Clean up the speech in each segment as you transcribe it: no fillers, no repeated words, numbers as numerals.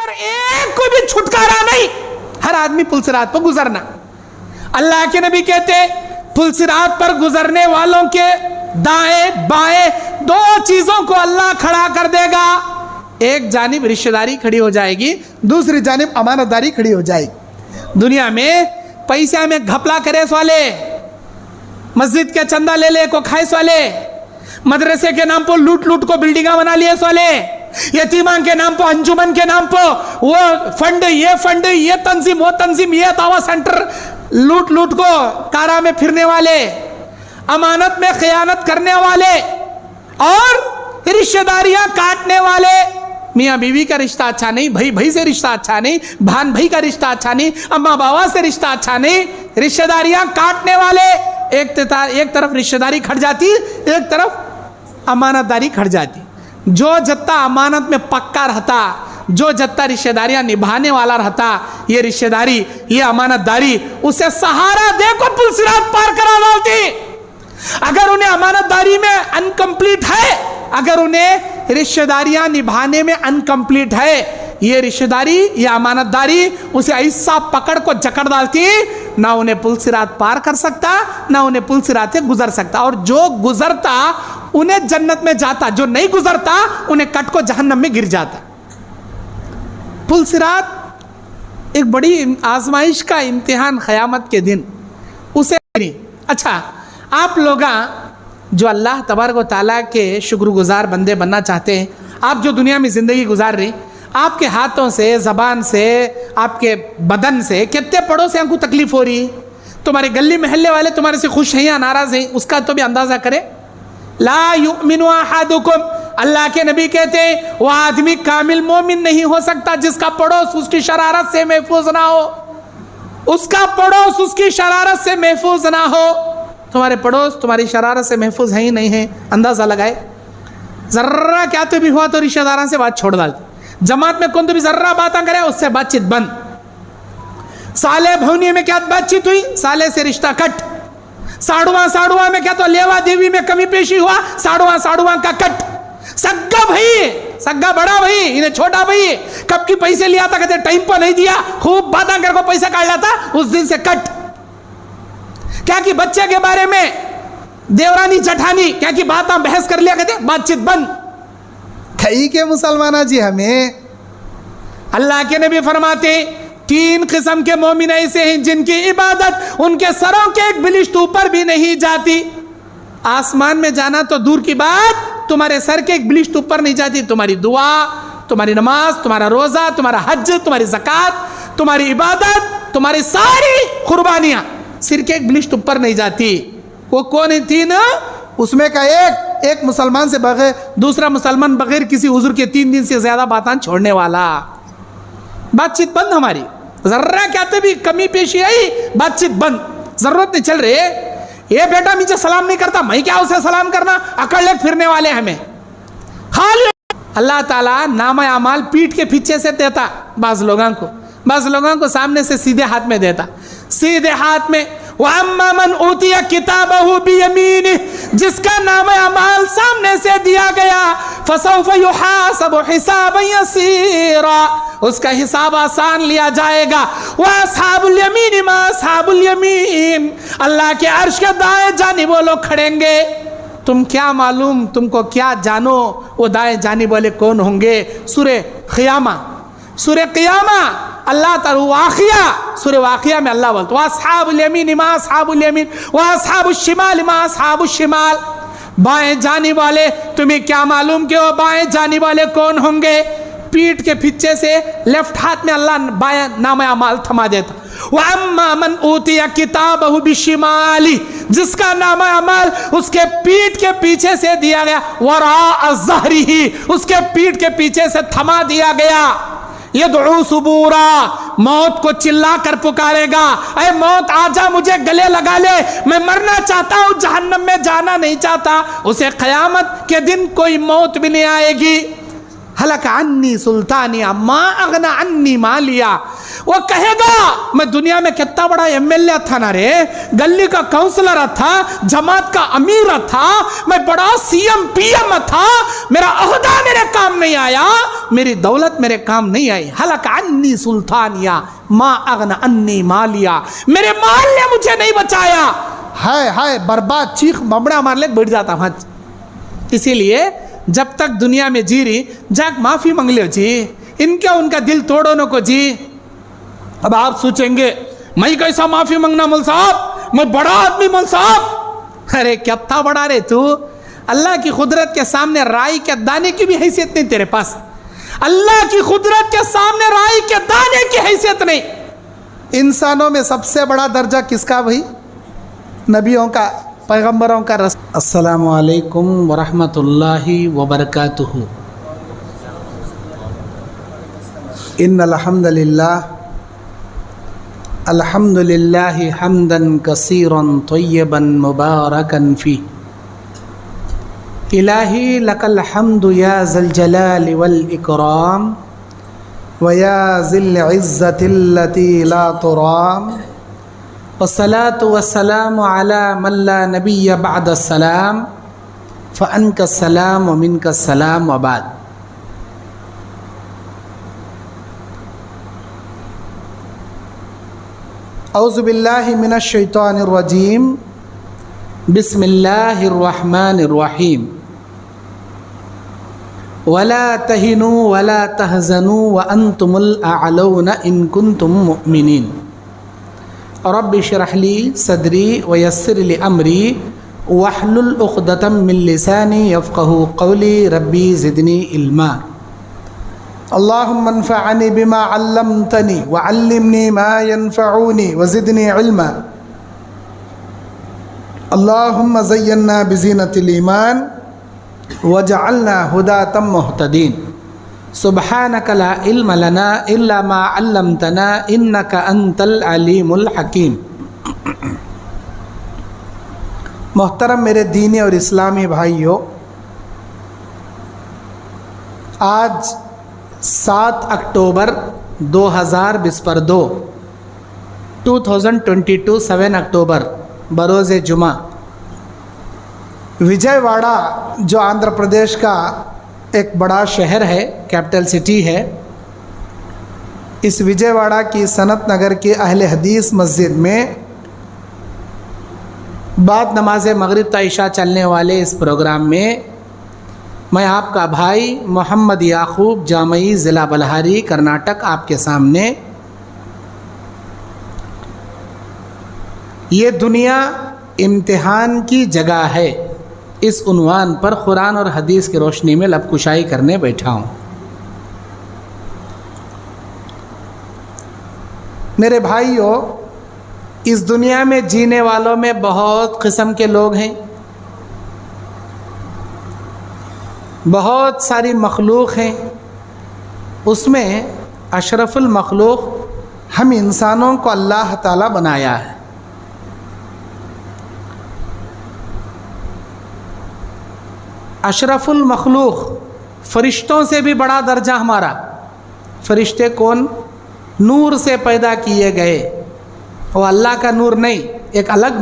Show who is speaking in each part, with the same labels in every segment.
Speaker 1: पर एक को भी छुटकारा नहीं, हर आदमी पुलसिरात पर गुजरना। अल्लाह के नबी कहते पुलसिरात पर गुजरने वालों के दाएं बाएं दो चीजों को अल्लाह खड़ा कर देगा। एक जानिब रिश्तेदारी खड़ी हो जाएगी, दूसरी जानिब अमानतदारी खड़ी हो जाएगी। दुनिया में पैसा में घपला करे वाले, मस्जिद के चंदा ले ले को खाए वाले, मदरसे के नाम पर लूट लूट को बिल्डिंगा बना लिए वाले, यतीमा के नाम पर, अंजुमन के नाम पर वो फंड, ये तंजीम, वो तंजीम, ये दावा सेंटर, लूट लूट को कारा में फिरने वाले, अमानत में खयानत करने वाले और रिश्तेदारियां काटने वाले। मियाँ बीवी का रिश्ता अच्छा नहीं, भाई भाई से रिश्ता अच्छा नहीं, भान भाई का रिश्ता अच्छा नहीं, अम्मा बाबा से रिश्ता अच्छा नहीं, रिश्तेदारियां काटने वाले। एक तरफ रिश्तेदारी खट जाती, एक तरफ अमानतदारी खट जाती। जो जत्ता अमानत में पक्का रहता, जो जत्ता रिश्तेदारियां निभाने वाला रहता, ये रिश्तेदारी, ये अमानतदारी उसे सहारा देकर पुलसिरात पार करा डालती। अगर उन्हें अमानतदारी में अनकंप्लीट है, अगर उन्हें रिश्तेदारियां निभाने में अनकंप्लीट है, ये रिश्तेदारी, ये अमानतदारी उसे ऐसा पकड़ को जकड़ डालती, ना उन्हें पुलसिरात पार कर सकता, ना उन्हें पुलसिरात से गुजर सकता। और जो गुजरता उन्हें जन्नत में जाता, जो नहीं गुजरता उन्हें कट को जहन्नम में गिर जाता। पुलसिरात एक बड़ी आजमाइश का इम्तिहान, क़यामत के दिन उसे। अच्छा, आप लोग जो अल्लाह तबारक व तआला के शुक्रगुजार बंदे बनना चाहते हैं, आप जो दुनिया में ज़िंदगी गुजार रहे, आपके हाथों से, ज़बान से, आपके बदन से कितने पड़ोसियों को तकलीफ़ हो रही है। तुम्हारे गली मोहल्ले वाले तुम्हारे से खुश हैं या नाराज़ हैं, उसका तो भी अंदाज़ा करें। ला युमिनु अहदुकुम, अल्लाह के नबी कहते हैं वह आदमी कामिल मोमिन नहीं हो सकता जिसका पड़ोस उसकी शरारत से महफूज ना हो, उसका पड़ोस उसकी शरारत से महफूज ना हो। तुम्हारे पड़ोस तुम्हारी शरारत से महफूज है ही नहीं है, अंदाज़ा लगाए। ज़र्रा क्या तो भी हुआ तो रिश्तेदारों से बात छोड़ डालते, जमात में कौन तो भी ज़र्रा बातें करे उससे बातचीत बंद। साले भवनी में क्या बातचीत हुई, साले से रिश्ता कट। साड़ुआ में क्या तो लेवा देवी में कमी पेशी हुआ, साड़ुआ का कट। सग्गा भाई, सग्गा बड़ा भाई, इन्हें छोटा भाई, कब की पैसे लिया था, कहते टाइम पर नहीं दिया, खूब बातें कर को पैसा काट लाता, उस दिन से कट। क्या कि बच्चे के बारे में देवरानी जठानी क्या कि बात बहस कर लिया, कहते बातचीत बंद। कई के मुसलमाना जी, हमें अल्लाह के नबी फरमाते 3 किस्म के मोमिन ऐसे हैं जिनकी इबादत उनके सरों के एक बिलिश्त ऊपर भी नहीं जाती। आसमान में जाना तो दूर की बात, तुम्हारे सर के एक बिलिश्त ऊपर नहीं जाती। तुम्हारी दुआ, तुम्हारी नमाज, तुम्हारा रोज़ा, तुम्हारा हज, तुम्हारी ज़कात, तुम्हारी इबादत, तुम्हारी सारी कुर्बानियाँ सिर के एक बिलिश्त ऊपर नहीं जाती। वो कौन है 3? उसमें का एक मुसलमान से बगैर, दूसरा मुसलमान बगैर किसी उज़्र के 3 दिन से ज़्यादा बातें छोड़ने वाला। बातचीत बंद हमारी, ज़र्रा क्या तो भी कमी पेशी आई, बातचीत बंद, ज़रूरत नहीं चल रही। ये बेटा मुझे सलाम नहीं करता, मैं क्या उसे सलाम करना, अकड़ ले फिरने वाले हमें। खाली अल्लाह ताला नाम अमाल पीठ के पीछे से देता, बाज़ लोगों को सामने से सीधे हाथ में देता, सीधे हाथ में। वअम्मा मन ऊतिया किताबहु बियमीनिह, जिसका नाम अमाल सामने से दिया गया, फसौफ युहासबु हिसाबन यसीरा, उसका हिसाब आसान लिया जाएगा। व अस्हाबुल यमीन मा अस्हाबुल यमीन, अल्लाह के अर्श के दाएं जानिब वो लोग खड़ेंगे। तुम क्या मालूम, तुमको क्या जानो वो दाएं जानिब वाले कौन होंगे। सूरे क़ियामा अल्लाह ताला वाक़िया, सूरे वाक़िया में अल्लाह बोलता है अस्हाबुल यमीन मा अस्हाबुल यमीन व अस्हाबुश शिमाल मा अस्हाबुश शिमाल, बाएं जाने वाले तुम्हें क्या मालूम कि वो बाएं जाने वाले कौन होंगे। पीठ के पीछे से लेफ्ट हाथ में अल्लाह बाएं नाम अमाल थमा देता। वअम्मा मन ऊतिया किताबहु बिशिमाली, जिसका नाम अमाल उसके पीठ के पीछे से दिया गया, वरा ज़हरिही, उसके पीठ के पीछे से थमा दिया गया। यदउ सुबूरा, मौत को चिल्ला कर पुकारेगा, अरे मौत आजा मुझे गले लगा ले, मैं मरना चाहता हूँ, जहन्नम में जाना नहीं चाहता। उसे क़यामत के दिन कोई मौत भी नहीं आएगी। हलक अन्नी सुल्तानिया मा अगना अन्नी मालिया, वो कहेगा मैं दुनिया में कितना बड़ा एमएलए था ना रे, गली का काउंसलर था, जमात का अमीर था, मैं बड़ा सीएम पीएम था, मेरा अहदा मेरे काम नहीं आया, मेरी दौलत मेरे काम नहीं आई। हलक अन्नी सुल्तानिया मा अगना अन्नी मालिया, मेरे माल ने मुझे नहीं बचाया। हाय हाय बर्बाद, चीख बमड़ा मार ले बैठ जाता वहां। इसीलिए जब तक दुनिया में जी रही जाक माफी मांग लो जी, इनका उनका दिल तोड़ो न को जी। अब आप सोचेंगे मैं कैसा माफी मांगना मौल साहब, मैं बड़ा आदमी मौल साहब। अरे क्या था बड़ा रे तू, अल्लाह की कुदरत के सामने राई के दाने की भी हैसियत नहीं तेरे पास। अल्लाह की कुदरत के सामने राई के दाने की हैसियत नहीं। इंसानों में सबसे बड़ा दर्जा किसका भाई? नबियों का, पैगंबरों का। अस्सलामु अलैकुम वरहमतुल्लाहि वबरकातुहू। इन्नल हम्दुलिल्लाहि हम्दन कसीरन तय्यबन मुबारकन फी। इलाही लकल हम्दु या ज़ल जलाली वल इकराम व या ज़िल इज़्ज़तिल्लती ला तुराम। वस्सलातु वस्सलामु अला मन ला नबिय्य बअद सलाम फ़अनका सलाम व मिनका सलाम व बाद। औज़ु बिल्लाहि मिनश शैतानिर रजीम। बिस्मिल्लाहिर रहमानिर रहीम। वला तहिनु वला तहज़नु व अंतुमुल अअलौना इन कुंतुम मुमिनीन। रब्बि इश्रह ली सदरी व यस्सिर ली अमरी वहलुल उक़दतम मिन लिसानी यफ़क़हू क़ौली रब्बी ज़िदनी इल्मा। अल्लाहुम्मा अन्फ़अनी बिमा अल्लमतनी व अल्लिमनी मा यनफ़अूनी व ज़िदनी इल्मा। अल्लाहुम्मा ज़य्यन्ना बिज़ीनतिल ईमान वजअलना हुदातम मुहतदीन। सुब्हानका ला इल्म लना इल्ला मा अल्लमतना इन्नका अंतल अलीमुल हकीम। मोहतरम मेरे दीनी और इस्लामी भाइयों, आज 7 अक्टूबर 2022 7 अक्टूबर बरोज़ जुमा, विजयवाड़ा जो आंध्र प्रदेश का एक बड़ा शहर है, कैपिटल सिटी है, इस विजयवाड़ा की सनत नगर की अहले हदीस मस्जिद में बाद नमाज मगरिब ता इशा चलने वाले इस प्रोग्राम में मैं आपका भाई मोहम्मद याकूब जामई ज़िला बल्हारी कर्नाटक आपके सामने ये दुनिया इम्तिहान की जगह है इस उन्वान पर कुरान और हदीस की रोशनी में लबकुशाई करने बैठा हूँ। मेरे भाइयों, इस दुनिया में जीने वालों में बहुत किस्म के लोग हैं, बहुत सारी मखलूक हैं। उसमें अशरफुल मखलूक हम इंसानों को अल्लाह ताला बनाया है। अशरफुल मखलूक, फ़रिश्तों से भी बड़ा दर्जा हमारा। फ़रिश्ते कौन? नूर से पैदा किए गए, वो अल्लाह का नूर नहीं, एक अलग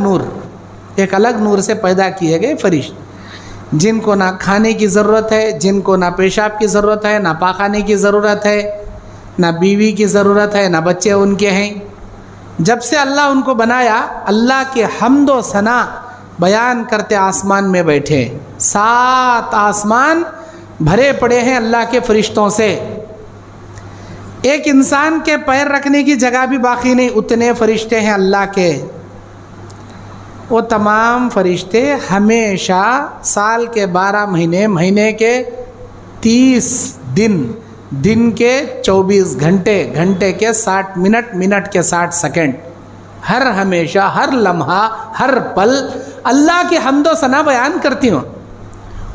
Speaker 1: नूर से पैदा किए गए फ़रिश्ते, जिनको ना खाने की ज़रूरत है, जिनको ना पेशाब की ज़रूरत है, ना पाखाने की ज़रूरत है, ना बीवी की ज़रूरत है, ना बच्चे उनके हैं। जब से अल्लाह उनको बनाया, अल्लाह के हम्द व सना बयान करते आसमान में बैठे। 7 आसमान भरे पड़े हैं अल्लाह के फ़रिश्तों से। एक इंसान के पैर रखने की जगह भी बाकी नहीं, उतने फ़रिश्ते हैं अल्लाह के। वो तमाम फ़रिश्ते हमेशा साल के 12 महीने, महीने के 30 दिन, दिन के 24 घंटे, घंटे के 60 मिनट, मिनट के 60 सेकंड, हर हमेशा, हर लम्हा, हर पल अल्लाह के हम्दो सना बयान करती हूँ।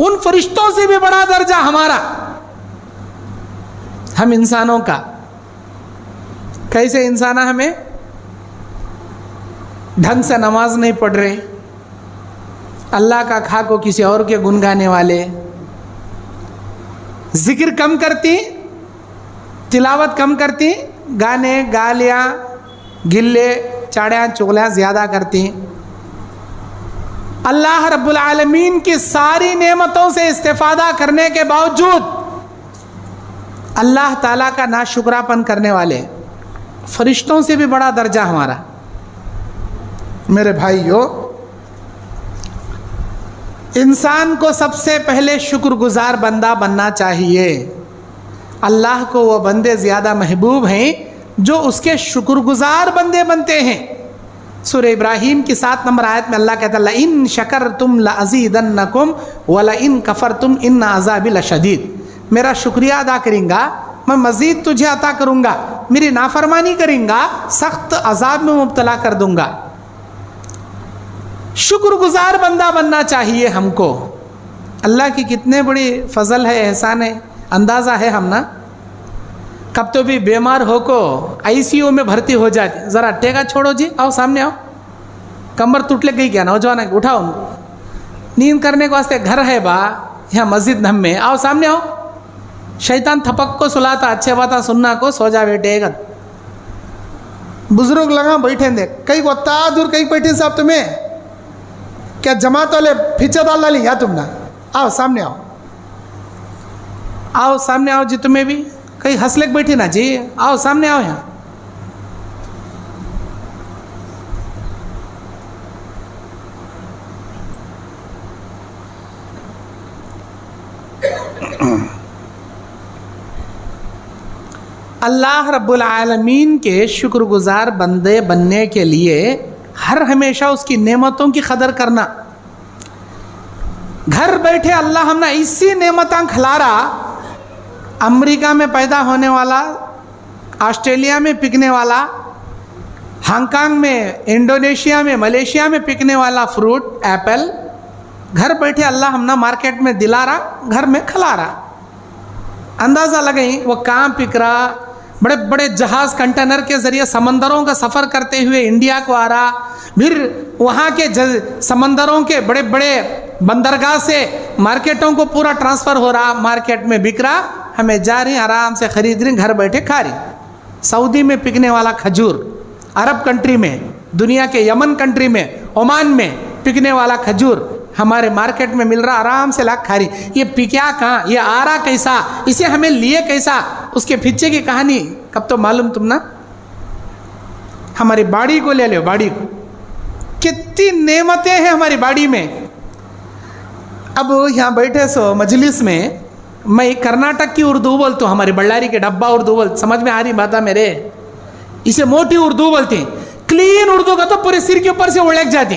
Speaker 1: उन फरिश्तों से भी बड़ा दर्जा हमारा, हम इंसानों का। कैसे इंसान? हमें ढंग से नमाज नहीं पढ़ रहे, अल्लाह का खा को किसी और के गुन गाने वाले, जिक्र कम करती, तिलावत कम करती, गाने गालियाँ गिल्ले चाड़ियाँ चुगलियाँ ज़्यादा करती हैं। अल्लाह रब्बुल आलमीन की सारी नेमतों से इस्तेफादा करने के बावजूद अल्लाह ताला का नाशुक्रापन करने वाले, फरिश्तों से भी बड़ा दर्जा हमारा। मेरे भाइयों, इंसान को सबसे पहले शुक्रगुजार बंदा बनना चाहिए। अल्लाह को वो बंदे ज़्यादा महबूब हैं जो उसके शुक्रगुजार बंदे बनते हैं। सूरह इब्राहीम की 7 नंबर आयत में अल्लाह कहता है, इन शकरतुम लअज़ीदन्नकुम व लइन कफरतुम इन अज़ाबी लशदीद। मेरा शुक्रिया अदा करेंगा, मैं मज़ीद तुझे अता करूँगा, मेरी नाफरमानी करेंगा, सख्त अजाब में मुब्तला कर दूँगा। शुक्रगुजार बंदा बनना चाहिए हमको। अल्लाह की कितने बड़ी फ़ज़ल है, एहसान है, अंदाज़ा है हम ना। कब तो भी बीमार हो को ICU में भर्ती हो जाती, ज़रा टेका छोड़ो जी, आओ सामने आओ, कमर टूट लग गई क्या नौजवान है, उठाओ उनको, नींद करने के वास्ते घर है बा यहाँ मस्जिद हम में, आओ सामने आओ। शैतान थपक को सुलाता, अच्छे बात सुनना को, सो जा बेटे। बुजुर्ग लगा बैठे दे, कई वत्ता दूर कई बैठे साहब तुम्हें क्या जमात वाले फीचे डाल डाली या तुम ना, आओ सामने आओ, आओ सामने आओ जी, तुम्हें भी कहीं हंसलेक बैठी ना जी, आओ सामने आओ यहाँ। अल्लाह रब्बुल आलमीन के शुक्रगुजार बंदे बनने के लिए हर हमेशा उसकी नेमतों की कदर करना। घर बैठे अल्लाह हमने इसी नेमतां खिलारा, अमेरिका में पैदा होने वाला, ऑस्ट्रेलिया में पिकने वाला, हांगकांग में, इंडोनेशिया में, मलेशिया में पिकने वाला फ्रूट एप्पल, घर बैठे अल्लाह हमने मार्केट में दिला रहा, घर में खिला रहा। अंदाज़ा लगाई वो कहाँ पिक रहा, बड़े बड़े जहाज़ कंटेनर के ज़रिए समंदरों का सफ़र करते हुए इंडिया को आ रहा, फिर वहाँ के समंदरों के बड़े बड़े बंदरगाह से मार्केटों को पूरा ट्रांसफ़र हो रहा, मार्केट में बिक रहा, हमें जा रही आराम से ख़रीद रही, घर बैठे खा रही। सऊदी में पिकने वाला खजूर, अरब कंट्री में, दुनिया के यमन कंट्री में, ओमान में पिकने वाला खजूर हमारे मार्केट में मिल रहा, आराम से लाख खा रही। ये पिक्या कहाँ, ये आ रहा कैसा, इसे हमें लिए कैसा, उसके पीछे की कहानी कब तो मालूम तुम ना। हमारी बाड़ी को ले लो, बाड़ी को, कितनी नेमतें हैं हमारी बाड़ी में। अब यहाँ बैठे सो मजलिस में मैं कर्नाटक की उर्दू बोलता हूँ, हमारी बल्लारी के डब्बा उर्दू बोल, समझ में आ रही बात है मेरे, इसे मोटी उर्दू बोलते हैं। क्लीन उर्दू का तो पूरे सिर के ऊपर से उड़क जाती,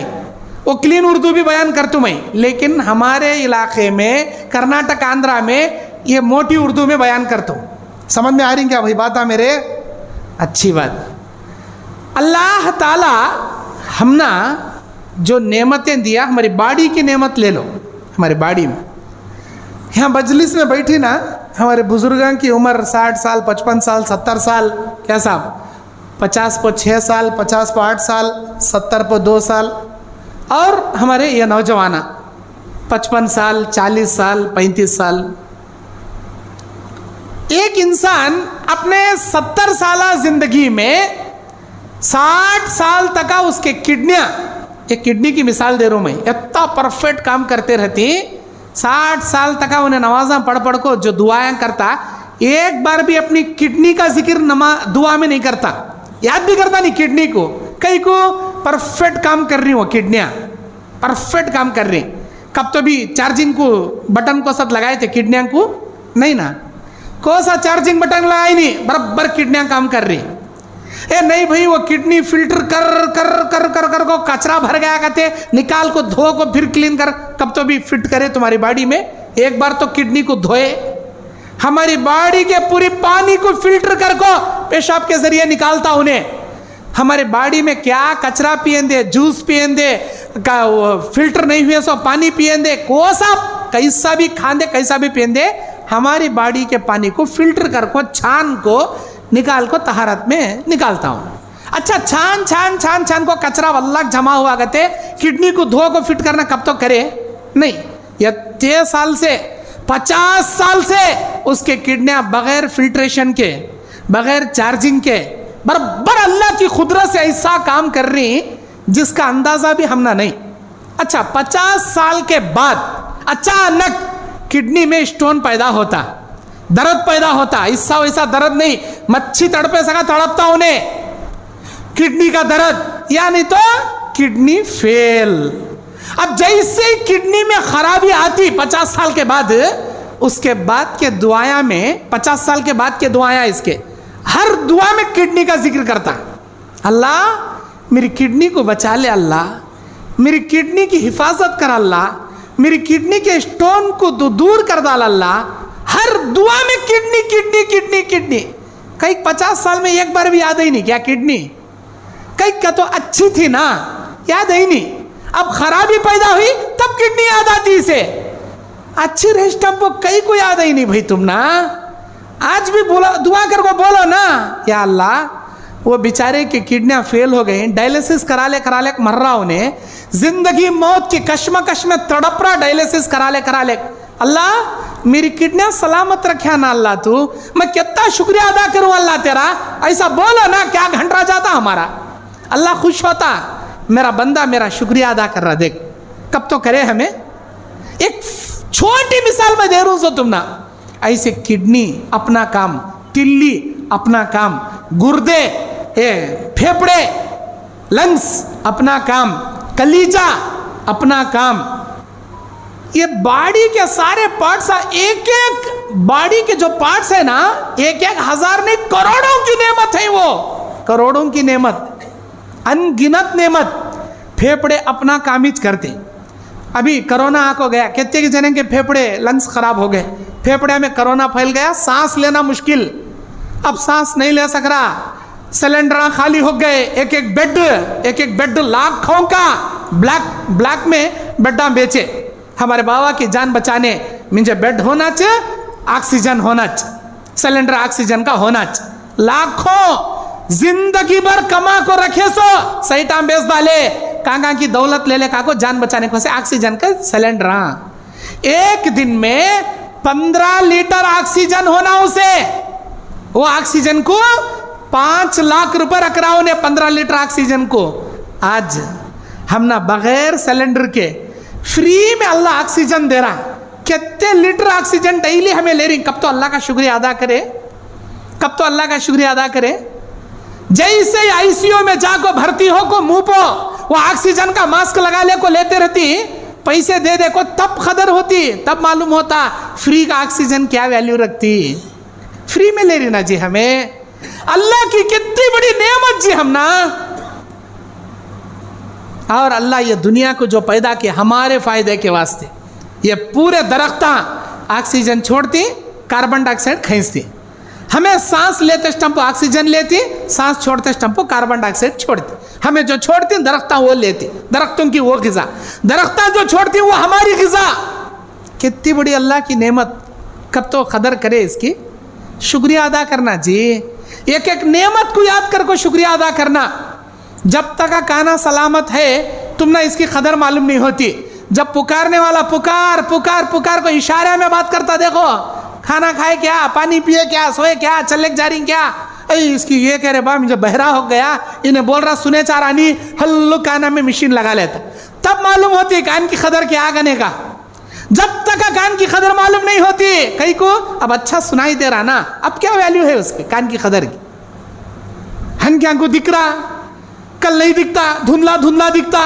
Speaker 1: वो क्लीन उर्दू भी बयान करतूँ मैं, लेकिन हमारे इलाके में कर्नाटक आंध्रा में ये मोटी उर्दू में बयान करता हूँ। समझ में आ रही क्या भाई बात है मेरे? अच्छी बात। अल्लाह ताला हमना जो नेमतें दिया, हमारी बाड़ी की नेमत ले लो। हमारी बाड़ी में यहाँ मजलिस में बैठी ना, हमारे बुजुर्गों की उम्र 60 साल, 55 साल, 70 साल, क्या साहब 50 पर 6 साल, 50 पर 8 साल, 70 पर 2 साल, और हमारे ये नौजवाना 55 साल, 40 साल, 35 साल। एक इंसान अपने 70 साल जिंदगी में 60 साल तक उसके किडनियाँ, एक किडनी की मिसाल दे रहा हूँ मैं, इतना परफेक्ट काम करते रहती, 60 साल तक उन्हें नमाज़ा पढ़ पढ़ को जो दुआएं करता, एक बार भी अपनी किडनी का जिक्र दुआ में नहीं करता, याद भी करता नहीं किडनी को। कई को परफेक्ट काम कर रही, वो किडनियाँ परफेक्ट काम कर रही। कब तो भी चार्जिंग को बटन को साथ लगाए थे किडनियाँ को, नहीं ना, कौन सा चार्जिंग बटन लगाई नहीं, बराबर किडनियाँ काम कर रही। ए नहीं भाई, वो किडनी फिल्टर कर कर कर कर कर को कचरा भर गया कहते, निकाल को धो को फिर क्लीन कर, कब तो भी फिट करे तुम्हारी बॉडी में। एक बार तो किडनी को धोए, हमारी बॉडी के पूरी पानी को फिल्टर कर को पेशाब के जरिए निकालता उन्हें। हमारे बॉडी में क्या कचरा पियेंदे, जूस पियेंदे, फिल्टर नहीं हुए सो पानी पियेंदे, कोसा कैसा भी खांदे, कैसा भी पियेंदे, हमारी बॉडी के पानी को फिल्टर कर को छान को निकाल को तहारत में निकालता हूँ। अच्छा, छान छान छान छान को कचरा वल्लाह जमा हुआ गते, किडनी को धो को फिट करना कब तो करे नहीं। यह 6 साल से 50 साल से उसके किडनियाँ बगैर फिल्ट्रेशन के, बगैर चार्जिंग के बराबर अल्लाह की कुदरत से ऐसा काम कर रही जिसका अंदाजा भी हमने नहीं। अच्छा, 50 साल के बाद अचानक किडनी में स्टोन पैदा होता, दर्द पैदा होता, ऐसा वैसा दर्द नहीं, मच्छी तड़पे सका तड़पता उन्हें किडनी का दर्द, या नहीं तो किडनी फेल। अब जैसे ही किडनी में खराबी आती 50 साल के बाद, उसके बाद के दुआया में 50 साल के बाद के दुआया इसके हर दुआ में किडनी का जिक्र करता, अल्लाह मेरी किडनी को बचा ले, अल्लाह मेरी किडनी की हिफाजत कर, अल्लाह मेरी किडनी के स्टोन को दूर कर डाल, अल्लाह। हर दुआ में किडनी किडनी किडनी किडनी। कई 50 साल में एक बार भी याद ही नहीं क्या किडनी, कई का तो अच्छी थी ना, याद ही नहीं। अब खराबी पैदा हुई तब किडनी याद आती इसे, अच्छी रेस्टम को कई को याद ही नहीं भाई तुम ना। आज भी बोलो, दुआ कर को बोलो ना, या अल्लाह वो बेचारे की किडनियां फेल हो गई, डायलिसिस करा ले मर रहा, उन्हें जिंदगी मौत की कश्मकश में तड़प रहा, डायलिसिस करा ले अल्लाह मेरी किडनियां सलामत रखा ना अल्लाह, तू मैं कितना शुक्रिया अदा करूं अल्लाह तेरा। ऐसा बोलो ना, क्या घंटा जाता हमारा, अल्लाह खुश होता, मेरा बंदा मेरा शुक्रिया अदा कर रहा। देख कब तो करे हमें। एक छोटी मिसाल में दे रहा हूं तुम ना, ऐसे किडनी अपना काम, तिल्ली अपना काम, गुर्दे फेफड़े लंग्स अपना काम, कलीजा अपना काम, ये बॉडी के सारे पार्ट्स, एक एक बॉडी के जो पार्ट्स है ना, एक एक हजार नहीं करोड़ों की नेमत है वो, करोड़ों की नेमत, अनगिनत नेमत। फेफड़े अपना काम ही करते। अभी कोरोना आको गया, कितने के जने के फेफड़े लंग्स खराब हो गए, फेफड़े में कोरोना फैल गया, सांस लेना मुश्किल, अब सांस नहीं ले सक रहा, सिलेंडर खाली हो गए, एक एक बेड लाखों का ब्लैक में बेड्डा बेचे। हमारे बाबा की जान बचाने मुझे बेड होना चाहिए, ऑक्सीजन होना चाहिए, सिलेंडर ऑक्सीजन का होना चाहिए, लाखों जिंदगी भर कमा को रखे सो सही टाइम बेच डाले, कांगा की दौलत ले ले काको जान बचाने को से ऑक्सीजन का सिलेंडर। एक दिन में 15 लीटर ऑक्सीजन होना उसे, वो ऑक्सीजन को 5 लाख रुपए रख रहा उन्हें 15 लीटर ऑक्सीजन को। आज हम ना बगैर सिलेंडर के फ्री में अल्लाह ऑक्सीजन दे रहा, कितने लीटर ऑक्सीजन डेली हमें ले रही। कब तो अल्लाह का शुक्रिया अदा करे, कब तो अल्लाह का शुक्रिया अदा करे। जैसे आईसीयू में जाको भर्ती हो को मुंह पो वो ऑक्सीजन का मास्क लगा ले को लेते रहती, पैसे दे दे को तब खदर होती, तब मालूम होता फ्री का ऑक्सीजन क्या वैल्यू रखती। फ्री में ले रही ना जी हमें, अल्लाह की कितनी बड़ी नेमत जी हम ना। और अल्लाह ये दुनिया को जो पैदा किया हमारे फायदे के वास्ते, ये पूरे दरख्ता ऑक्सीजन छोड़ती, कार्बन डाइऑक्साइड खींचती, हमें सांस लेते स्टम्प ऑक्सीजन लेती, सांस छोड़ते स्टम्प कार्बन डाइऑक्साइड छोड़ती, हमें जो छोड़ती दरख्ता वो लेती, दरख्तों की वो ग़िज़ा, दरख्ता जो छोड़ती वो हमारी ग़िज़ा। कितनी बड़ी अल्लाह की नेमत, कब तो कदर करे इसकी, शुक्रिया अदा करना जी। एक एक नेमत को याद कर को शुक्रिया अदा करना। जब तक का काना सलामत है तुम ना इसकी कदर मालूम नहीं होती। जब पुकारने वाला पुकार पुकार पुकार को इशारे में बात करता, देखो खाना खाए क्या, पानी पिए क्या, सोए क्या, चले जा रही क्या, इसकी ये कह रहे बा मुझे बहरा हो गया, इन्हें बोल रहा सुने चाह रहा नहीं, हल्लू काना में मशीन लगा लेता, तब मालूम होती कान की कदर क्या आगने का। जब तक कान की कदर मालूम नहीं होती, कहीं को अब अच्छा सुनाई दे रहा ना, अब क्या वैल्यू है उसके कान की कदर की। हन क्या को दिख रहा, कल नहीं दिखता, धुंधला धुंधला दिखता,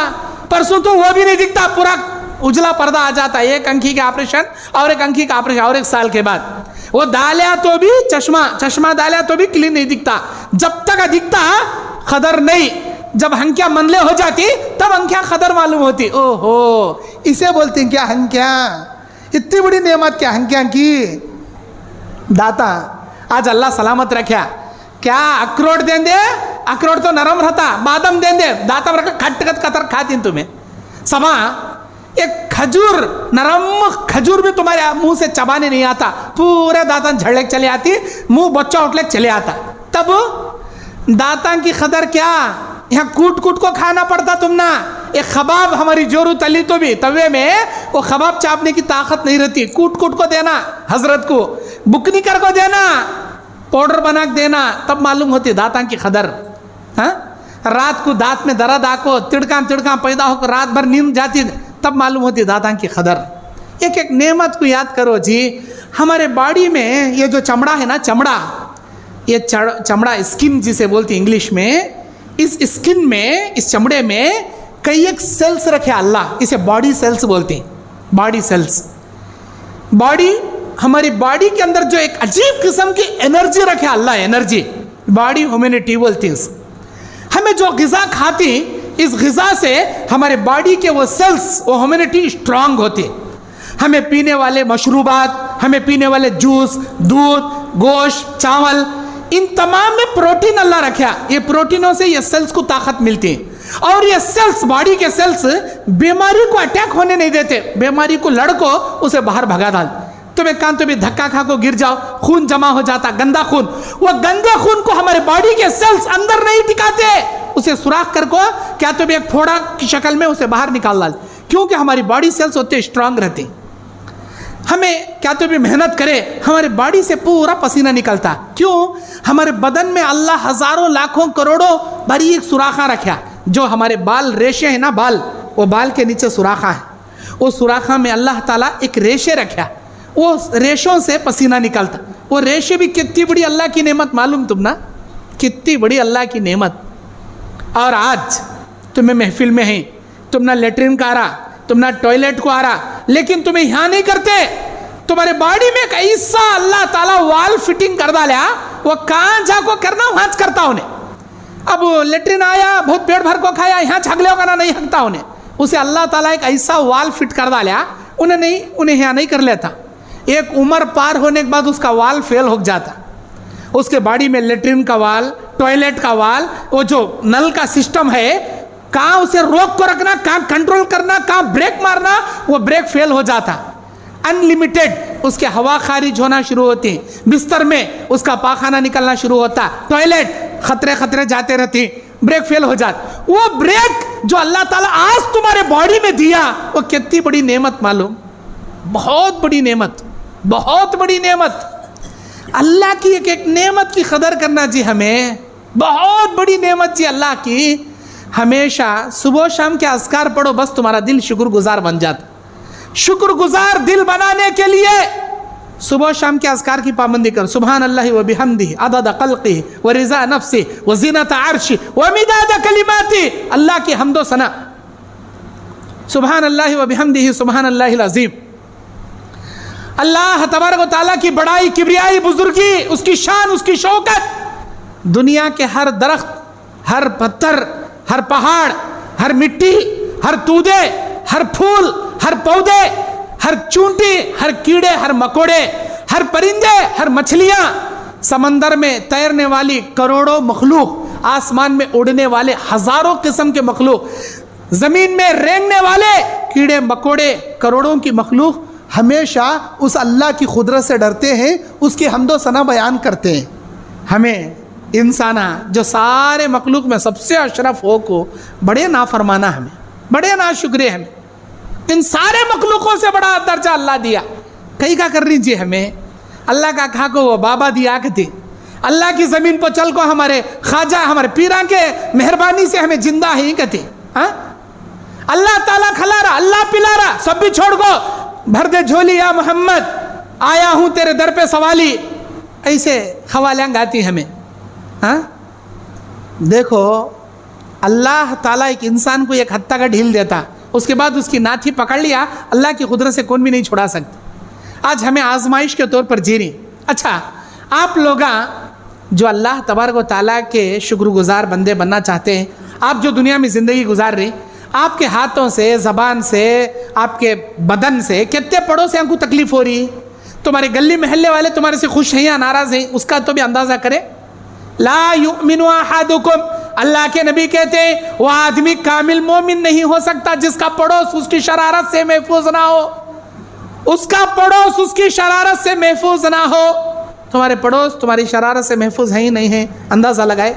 Speaker 1: परसों तो वो भी नहीं दिखता, पूरा उजला पर्दा आ जाता है। एक अंकी का ऑपरेशन और एक अंकी का ऑपरेशन और 1 साल के बाद वो डालिया तो भी चश्मा डालिया तो भी क्लीन नहीं दिखता। जब तक दिखता कदर नहीं, जब हंकिया मनले हो जाती तब हंकिया कदर मालूम होती। ओहो, इसे बोलते हैं क्या हंकिया, इतनी बड़ी नेमत क्या हंकिया की दाता। आज अल्लाह सलामत रखा, क्या अखरोट दे दे, अखरोट तो नरम रहता, बादाम दे दे, दाता रखा खट कतर खाती तुम्हें समा। एक खजूर, नरम खजूर भी तुम्हारे मुंह से चबाने नहीं आता, पूरे दांतन झड़ले चले आती, मुंह बच्चा उठले चले आता। तब दांता की कदर क्या, यहाँ कूट कूट को खाना पड़ता तुम ना। एक खबाब हमारी जोरू तली तो भी तवे में वो खबाब चापने की ताकत नहीं रहती, कूट कूट को देना, हजरत को बुकनी कर को देना, पाउडर बना के देना, तब मालूम होती दांता की कदर। हाँ, रात को दांत में दर्द आको तिड़का तिड़का पैदा होकर रात भर नींद जाती, तब मालूम होती दांता की कदर। एक एक नेमत को याद करो जी। हमारे बॉडी में ये जो चमड़ा है ना, चमड़ा, ये चमड़ा स्किन जिसे बोलती इंग्लिश में, इस स्किन में, इस चमड़े में कई एक सेल्स रखे अल्लाह, इसे बॉडी सेल्स बोलते हैं। बॉडी सेल्स, बॉडी, हमारी बॉडी के अंदर जो एक अजीब किस्म की एनर्जी रखे अल्लाह, एनर्जी, बॉडी ह्यूमैनिटी बोलती है। हमें जो ग़िज़ा खाती, इस ग़िज़ा से हमारे बॉडी के वो सेल्स, वो ह्यूमैनिटी स्ट्रांग होती। हमें पीने वाले मशरूबात, हमें पीने वाले जूस, दूध, गोश्त, चावल, इन तमाम में प्रोटीन अल्लाह रखा। ये प्रोटीनों से ये सेल्स को ताकत मिलती है। और ये सेल्स, बॉडी के सेल्स बीमारी को अटैक होने नहीं देते। बीमारी को लड़को उसे बाहर भगा डाल। तुम्हें कान तो भी धक्का खा को गिर जाओ, खून जमा हो जाता, गंदा खून, वो गंदे खून को हमारे बॉडी के सेल्स अंदर नहीं टिकाते, उसे सुराख कर को क्या तो भी एक फोड़ा की शक्ल में उसे बाहर निकाल डाल। क्योंकि हमारी बॉडी सेल्स होते स्ट्रांग रहते। हमें क्या तो भी मेहनत करे, हमारे बॉडी से पूरा पसीना निकलता। क्यों? हमारे बदन में अल्लाह हजारों लाखों करोड़ों बारीक सुराखा रखा। जो हमारे बाल, रेशे हैं ना बाल, वो बाल के नीचे सुराखा है, वो सुराखा में अल्लाह ताला एक रेशे रखा, वो रेशों से पसीना निकलता। वो रेशे भी कितनी बड़ी अल्लाह की नेमत, मालूम तुम ना, कितनी बड़ी अल्लाह की नेमत। और आज तुम्हें महफिल में है, तुम ना लेटरिन का आ रहा, तुम ना टॉयलेट को आ रहा, लेकिन तुम्हें यहाँ नहीं करते। तुम्हारे बॉडी में एक ऐसा अल्लाह ताला वाल फिटिंग कर डाला, वो कहाँ जाको करना वहाँ करता उन्हें। अब लेटरिन आया, बहुत पेट भर को खाया, यहाँ छगले होगा ना, नहीं हकता उन्हें। उसे अल्लाह ताला एक ऐसा वाल फिट कर डाला, उन्हें यहाँ नहीं कर लेता। एक उम्र पार होने के बाद उसका वाल फेल हो जाता। उसके बॉडी में लेटरिन का वाल, टॉयलेट का वाल, वो जो नल का सिस्टम है, कहाँ उसे रोक को रखना, कहाँ कंट्रोल करना, कहाँ ब्रेक मारना, वो ब्रेक फेल हो जाता। अनलिमिटेड उसके हवा खारिज होना शुरू होती, बिस्तर में उसका पाखाना निकलना शुरू होता, टॉयलेट खतरे खतरे जाते रहती, ब्रेक फेल हो जाता। वो ब्रेक जो अल्लाह ताला आज तुम्हारे बॉडी में दिया, वो कितनी बड़ी नेमत मालूम, बहुत बड़ी नेमत, बहुत बड़ी नेमत। अल्लाह की एक एक नेमत की कदर करना जी, हमें बहुत बड़ी नेमत जी अल्लाह की। हमेशा सुबह शाम के अस्कार पढ़ो, बस तुम्हारा दिल शुक्रगुजार बन जाता। शुक्रगुजार दिल बनाने के लिए सुबह शाम के अस्कार की पाबंदी कर। सुभान अल्लाह व बिहम्दिही अदद खल्क़िही व रिज़ा नफ्सिही व ज़ीनत अर्शिही व मिदाद कलिमातिही। अल्लाह की हम्दो सना, सुभान अल्लाह व बिहम्दिही सुभान अल्लाहिल अज़ीम। अल्लाह तबारक व तआला की बड़ाई, किबरियाई, बुजुर्गी, उसकी शान, उसकी शौकत। दुनिया के हर दरख्त, हर पत्थर, हर पहाड़, हर मिट्टी, हर तूदे, हर फूल, हर पौधे, हर चूंटी, हर कीड़े, हर मकोड़े, हर परिंदे, हर मछलियाँ, समंदर में तैरने वाली करोड़ों मखलूक, आसमान में उड़ने वाले हजारों किस्म के मखलूक, ज़मीन में रेंगने वाले कीड़े मकोड़े, करोड़ों की मखलूक हमेशा उस अल्लाह की कुदरत से डरते हैं, उसकी हम्दो सना बयान करते हैं। हमें इंसाना जो सारे मखलूक में सबसे अशरफ हो को बड़े नाफरमाना, हमें बड़े नाशुक्र हमें, इन सारे मखलूकों से बड़ा दर्जा अल्लाह दिया। कहीं का कर लीजिए, हमें अल्लाह का खा को वो बाबा दिया कहती, अल्लाह की ज़मीन पर चल को हमारे ख्वाजा, हमारे पीरा के मेहरबानी से हमें जिंदा ही कहती। हाँ, अल्लाह ताला खिला रहा, अल्लाह पिला रहा, सब भी छोड़ को भर दे झोली या मोहम्मद, आया हूँ तेरे दर पे सवाली, ऐसे खवालियाँ गाती हमें। हाँ, देखो अल्लाह ताला एक इंसान को एक हत्ता का ढील देता, उसके बाद उसकी नाथी पकड़ लिया, अल्लाह की कुदरत से कौन भी नहीं छुड़ा सकता। आज हमें आजमाइश के तौर पर जी रही। अच्छा, आप लोग जो अल्लाह तबारक व तआला के शुक्रगुजार बंदे बनना चाहते हैं, आप जो दुनिया में ज़िंदगी गुजार रही, आपके हाथों से, ज़बान से, आपके बदन से कितने पड़ोसियों को तकलीफ़ हो रही, तुम्हारे गली महल्ले वाले तुम्हारे से खुश हैं या नाराज़ हैं, उसका तो भी अंदाज़ा करें। ला युमिनु अहदुकुम, अल्लाह के नबी कहते हैं वह आदमी कामिल मोमिन नहीं हो सकता जिसका पड़ोस उसकी शरारत से महफूज ना हो, उसका पड़ोस उसकी शरारत से महफूज ना हो। तुम्हारे पड़ोस तुम्हारी शरारत से महफूज है ही नहीं है, अंदाज़ा लगाए।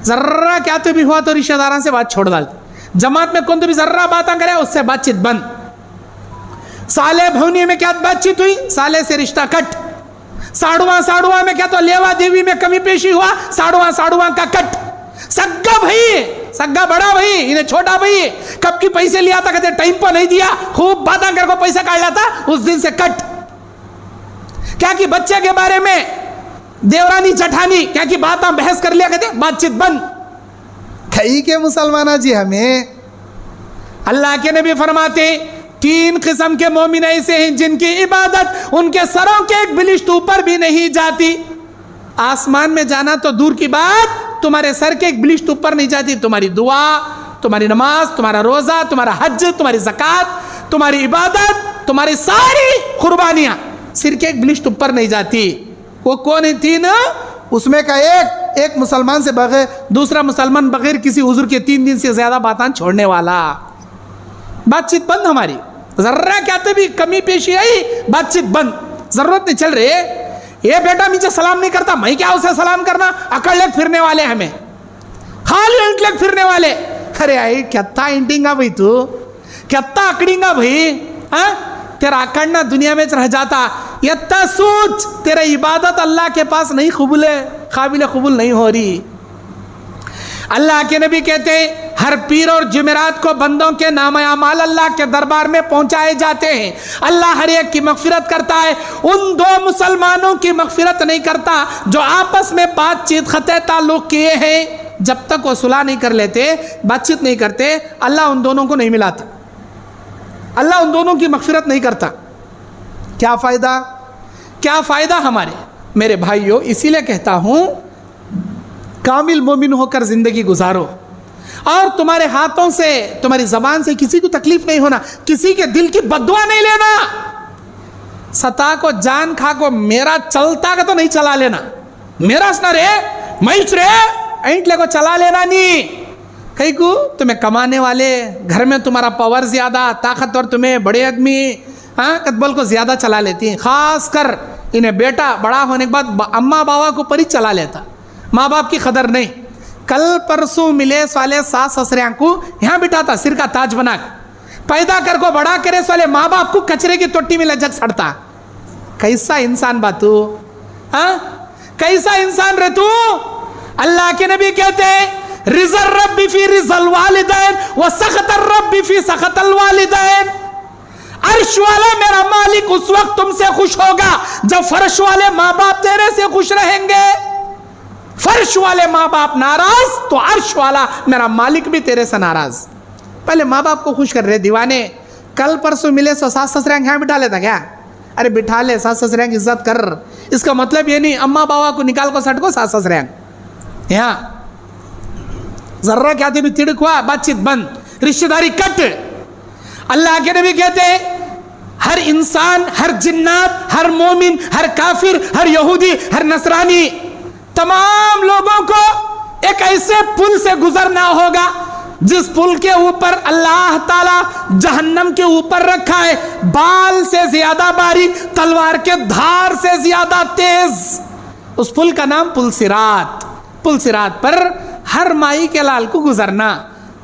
Speaker 1: ज़र्रा क्या तो भी हुआ तो रिश्तेदारों से बात छोड़ डालते, जमात में कौन तो भी ज़र्रा बातें करे उससे बातचीत बंद। साले भवनी में क्या बातचीत हुई, साले से रिश्ता कट। साड़ुआ में क्या तो लेवा देवी में कमी पेशी हुआ, साड़ुआ का कट। सग्गा भाई, सग्गा बड़ा भाई, इन्हें छोटा भाई, कब की पैसे लिया था, कहते टाइम पर नहीं दिया, खूब बाधा कर को पैसा काट लाता, उस दिन से कट। क्या कि बच्चे के बारे में देवरानी जठानी क्या की बात बहस कर लिया, कहते बातचीत बंद। कई के मुसलमाना जी हमें अल्लाह के नबी फरमाते 3 किस्म के मोमिन ऐसे हैं जिनकी इबादत उनके सरों के एक बिलिश्त ऊपर भी नहीं जाती। आसमान में जाना तो दूर की बात, तुम्हारे सर के एक बिलिश्त ऊपर नहीं जाती। तुम्हारी दुआ, तुम्हारी नमाज, तुम्हारा रोजा, तुम्हारा हज, तुम्हारी ज़कात, तुम्हारी इबादत, तुम्हारी सारी कुर्बानियां सिर के एक बिलिश्त ऊपर नहीं जाती। वो कौन है 3? उसमें का एक मुसलमान से बगैर, दूसरा मुसलमान बगैर किसी उज़्र के 3 दिन से ज्यादा बातान छोड़ने वाला। बातचीत बंद हमारी, जर्रा कहते भी कमी पेशी आई, बातचीत बंद, जरूरत नहीं चल रही। ये बेटा मुझे सलाम नहीं करता, मैं क्या उसे सलाम करना, अकड़ लेक फिरने वाले हमें, खाली इंट लेक फिरने वाले। अरे आई क्या इंटिंगा भाई, तू क्या अकड़ींगा भाई, हाँ? तेरा अकड़ना दुनिया में रह जाता। यत्ता सोच, तेरा इबादत अल्लाह के पास नहीं काबिल कबूल नहीं हो रही। अल्लाह के नबी कहते हर पीर और जुमेरात को बंदों के नाम अमाल अल्लाह के दरबार में पहुंचाए जाते हैं। अल्लाह हर एक की मगफिरत करता है, उन 2 मुसलमानों की मगफिरत नहीं करता जो आपस में बातचीत खते ताल्लुक किए हैं। जब तक वो सुलह नहीं कर लेते, बातचीत नहीं करते, अल्लाह उन दोनों को नहीं मिलाता, अल्लाह उन दोनों की मगफिरत नहीं करता। क्या फ़ायदा, क्या फ़ायदा हमारे मेरे भाइयों। इसीलिए कहता हूँ कामिल मोमिन होकर ज़िंदगी गुजारो, और तुम्हारे हाथों से, तुम्हारी ज़बान से किसी को तकलीफ़ नहीं होना, किसी के दिल की बद्दुआ नहीं लेना। सता को जान खा को मेरा चलता का तो नहीं चला लेना, मेरा सना रे मैच रे ऐंट ले को चला लेना नहीं। कहीं को तुम्हें कमाने वाले घर में तुम्हारा पावर ज़्यादा, ताकतवर तुम्हें बड़े आदमी, हाँ, कतबल को ज़्यादा चला लेती हैं। ख़ास कर इन्हें बेटा बड़ा होने के बाद अम्मा बाबा को परी चला लेता, माँ बाप की कदर नहीं। कल परसों मिले वाले सास ससुरिया को यहाँ बिठाता, सिर का ताज बना पैदा कर को बड़ा करे वाले माँ बाप को कचरे की टोटी में लजक सड़ता। कैसा इंसान बा तू, हाँ? कैसा इंसान रे तू। अल्लाह के नबी कहते हैं रिज़ल रब्बी फी रिज़ल वालिदैन व सख़तुर रब्बी फी सख़तुल वालिदैन। अर्श वाला मेरा मालिक उस वक्त तुमसे खुश होगा जब फर्श वाले माँ बाप तेरे से खुश रहेंगे। फर्श वाले माँ बाप नाराज तो अर्श वाला मेरा मालिक भी तेरे से नाराज। पहले माँ बाप को खुश कर रहे दीवाने। कल परसों मिले सो सास ससुरिया यहाँ बिठा लेता क्या? अरे बिठा ले, सास ससुरिया की इज्जत कर। इसका मतलब ये नहीं अम्मा बाबा को निकाल को सटको सास ससुरिया यहाँ जर्रा कहते भी तिड़क हुआ, बातचीत बंद, रिश्तेदारी कट। अल्लाह के नबी कहते हैं हर इंसान, हर जिन्नात, हर मोमिन, हर काफिर, हर यहूदी, हर नसरानी, तमाम लोगों को एक ऐसे पुल से गुजरना होगा जिस पुल के ऊपर अल्लाह ताला जहन्नम के ऊपर रखा है, बाल से ज्यादा बारीक, तलवार के धार से ज्यादा तेज। उस पुल का नाम पुल सिरात। पुल सिरात पर हर माई के लाल को गुजरना,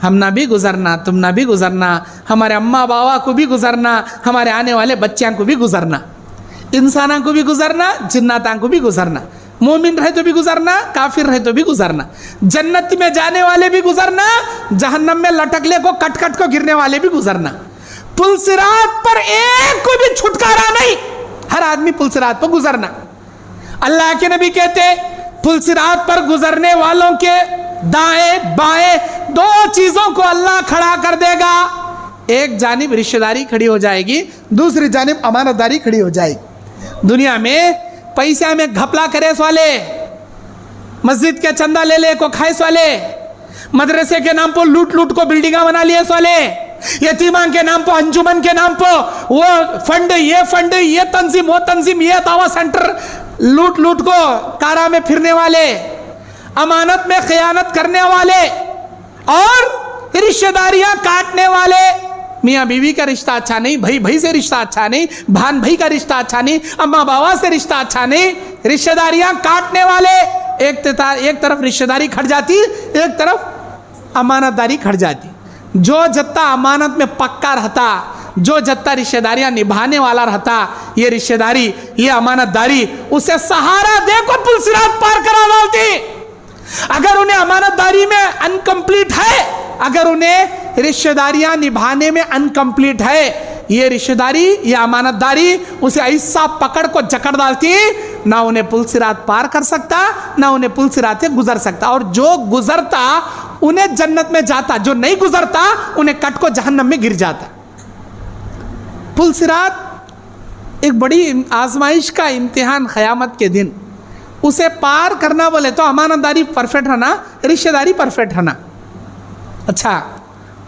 Speaker 1: हम ना भी गुजरना, तुम ना भी गुजरना, हमारे अम्मा बाबा को भी गुजरना, हमारे आने वाले बच्चों को भी गुजरना, इंसानों को भी गुजरना, जिन्नातां को भी गुजरना, मोमिन रहे तो भी गुजरना, काफिर रहे तो भी गुजरना, जन्नत में जाने वाले भी गुजरना, जहन्नम में लटकले को कट कट को गिरने वाले भी गुजरना। पुल सिरात पर एक को भी छुटकारा नहीं, हर आदमी पुल सिरात पर गुजरना। अल्लाह के नबी कहते पुल सिरात पर गुजरने वालों के दाएं बाएं 2 चीजों को अल्लाह खड़ा कर देगा। एक जानिब रिश्तेदारी खड़ी हो जाएगी, दूसरी जानिब अमानतदारी खड़ी हो जाएगी। दुनिया में पैसा में घपला करे वाले, मस्जिद के चंदा ले ले को खाए वाले, मदरसे के नाम पर लूट लूट को बिल्डिंगा बना लिए वाले, यतीमा के नाम पर, अंजुमन के नाम पर वो फंड, ये तंजीम, वो तंजीम, ये दावा सेंटर, लूट लूट को कारा में फिरने वाले, अमानत में खयानत करने वाले और रिश्तेदारियां काटने वाले। मियाँ बीवी का रिश्ता अच्छा नहीं, भाई भाई से रिश्ता अच्छा नहीं, भान भाई का रिश्ता अच्छा नहीं, अम्मा बाबा से रिश्ता अच्छा नहीं, रिश्तेदारियां काटने वाले। एक तरफ रिश्तेदारी खट जाती, एक तरफ अमानतदारी खट जाती। जो जत्ता अमानत में पक्का रहता जो जत्ता रिश्तेदारियां निभाने वाला रहता, ये रिश्तेदारी, ये अमानतदारी उसे सहारा देकर पुल सिरात पार करा डालती। अगर उन्हें अमानतदारी में अनकंप्लीट है, अगर उन्हें रिश्तेदारियां निभाने में अनकंप्लीट है, ये रिश्तेदारी, ये अमानतदारी उसे ऐसा पकड़ को जकड़ डालती, ना उन्हें पुल सिरात पार कर सकता, ना उन्हें पुल सिरात से गुजर सकता। और जो गुजरता उन्हें जन्नत में जाता, जो नहीं गुजरता उन्हें कट को जहन्नम में गिर जाता। पुल सिरात एक बड़ी आजमाइश का इम्तिहान क़यामत के दिन। उसे पार करना बोले तो अमानतदारी परफेक्ट रहना, रिश्तेदारी परफेक्ट रहना। अच्छा,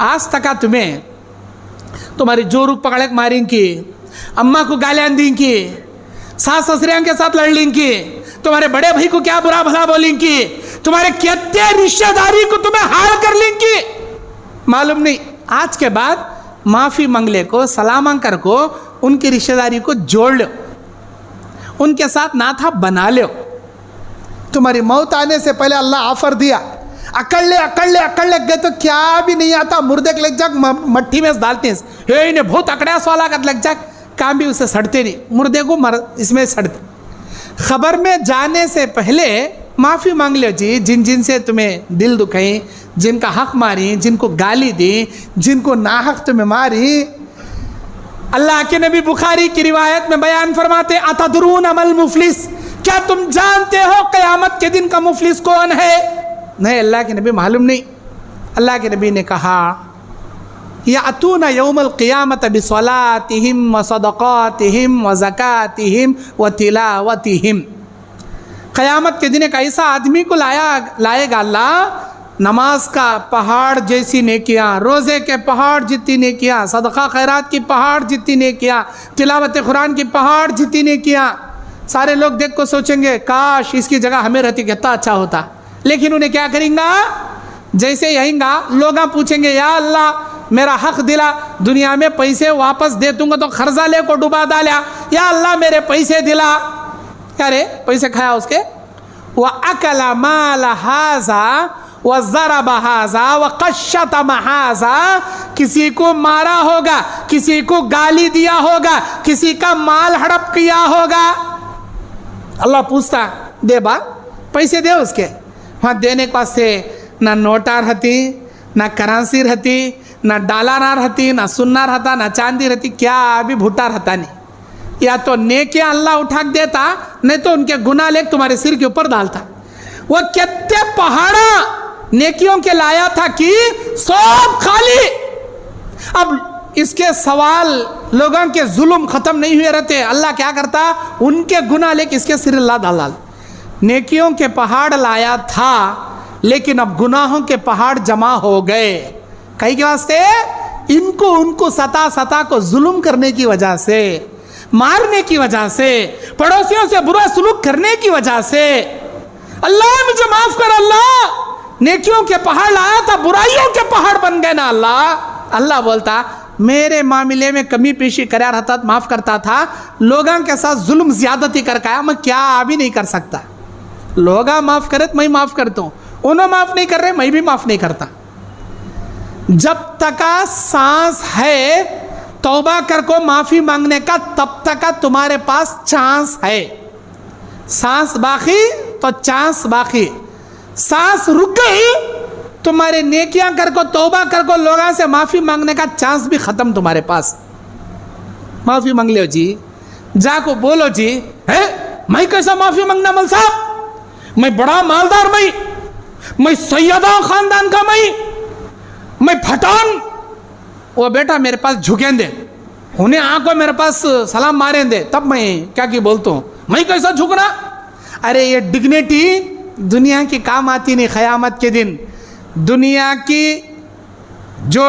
Speaker 1: आज तक तुम्हें तुम्हारी जोरू पकड़ के मारेंगी, अम्मा को गालियां देंगी, सास ससुरियां के साथ लड़ लेंगी, तुम्हारे बड़े भाई को क्या बुरा भला बोलेंगी, तुम्हारे कितने रिश्तेदारी को तुम्हें हार कर लेंगी, मालूम नहीं। आज के बाद माफ़ी मंगले को, सलाम कर को, उनकी रिश्तेदारी को जोड़ लो, उनके साथ नाता बना लो। तुम्हारी मौत आने से पहले अल्लाह ऑफर दिया, अकड़ ले गए तो क्या भी नहीं आता, मुर्दे के लग जाक मट्टी में डालते हैं, हे इन्हें बहुत अकड़ास वाला कर लग जाक, काम भी उसे सड़ते नहीं, मुर्दे को इसमें सड़ते। खबर में जाने से पहले माफ़ी मांग लो जी, जिन जिन से तुम्हें दिल दुखाई, जिनका हक मारी, जिनको गाली दी, जिनको नाहक तुम्हें मारी। अल्लाह के नबी बुखारी की रिवायत में बयान फरमाते, अतदरून अमल मुफलिस, क्या तुम जानते हो क़यामत के दिन का मुफलिस कौन है? नहीं, अल्लाह के नबी मालूम नहीं। अल्लाह के नबी ने कहा, यातूना यौमल क़ियामत बिस्सलातिहिम व सदक़ातिहिम व ज़कातिहिम व तिलावतिहिम। क़यामत के दिन एक ऐसा आदमी को लाएगा अल्लाह, नमाज का पहाड़ जैसी नेकियां, रोज़े के पहाड़ जितनी नेकियां, सदक़ा खैरात की पहाड़ जितनी नेकियां, तिलावत कुरान की पहाड़ जितनी नेकियां। सारे लोग देख को सोचेंगे काश इसकी जगह हमें रहती, कितना अच्छा होता। लेकिन उन्हें क्या करेंगे? जैसे यहींगा लोग पूछेंगे, या अल्लाह मेरा हक दिला, दुनिया में पैसे वापस दे दूंगा तो खर्जा ले को डुबा डाला, या अल्लाह मेरे पैसे दिला। अरे पैसे खाया उसके, वह अकला माल हाजा व ज़रब हाजा व कश्शतम हाजा, किसी को मारा होगा, किसी को गाली दिया होगा, किसी का माल हड़प किया होगा। अल्लाह पूछता, दे बा पैसे दे उसके। वहाँ देने के वास्ते ना नोटा रहती, ना करेंसी रहती, ना डाला ना रहती, ना सुन्ना रहता, ना चांदी रहती, क्या अभी भुट्टा रहता नहीं। या तो नेकियां अल्लाह उठा के देता, नहीं तो उनके गुनाह लेके तुम्हारे सिर के ऊपर डालता। वह कितने पहाड़ा नेकियों के लाया था कि सब खाली। अब इसके सवाल लोगों के जुल्म खत्म नहीं हुए रहते, अल्लाह क्या करता, उनके गुनाह लेके इसके सिर अल्लाह डाल। नेकियों के पहाड़ लाया था, लेकिन अब गुनाहों के पहाड़ जमा हो गए। कई के वास्ते इनको उनको सता को जुल्म करने की वजह से, मारने की वजह से, पड़ोसियों से बुरा सलूक करने की वजह से। अल्लाह मुझे माफ कर, अल्लाह नेकियों के पहाड़ लाया था, बुराइयों के पहाड़ बन गए ना अल्लाह। अल्लाह बोलता, मेरे मामले में कमी पेशी करा रहता तो माफ करता था, लोगों के साथ जुल्म ज्यादती करके आया, मैं क्या भी नहीं कर सकता। लोग माफ करे तो मैं माफ करता हूँ, उन्हें माफ नहीं कर रहे, मैं भी माफ नहीं करता। जब तक सांस है तौबा कर को माफी मांगने का, तब तक तुम्हारे पास चांस है। सांस बाकी तो चांस बाकी, सांस रुक गई तुम्हारे नेकियां कर को, तौबा कर को, लोगों से माफी मांगने का चांस भी खत्म तुम्हारे पास। माफी मांग लो जी, जाको बोलो जी, है मैं कैसा माफी मांगना मल साहब, मैं बड़ा मालदार, मैं सैयदा खानदान का, मैं फटान। वो बेटा मेरे पास झुके दे, उन्हें आंखों मेरे पास सलाम मारे दे, तब मैं क्या की बोलता हूँ, मैं कैसा झुकना। अरे ये डिग्निटी दुनिया की काम आती नहीं। क़यामत के दिन दुनिया की जो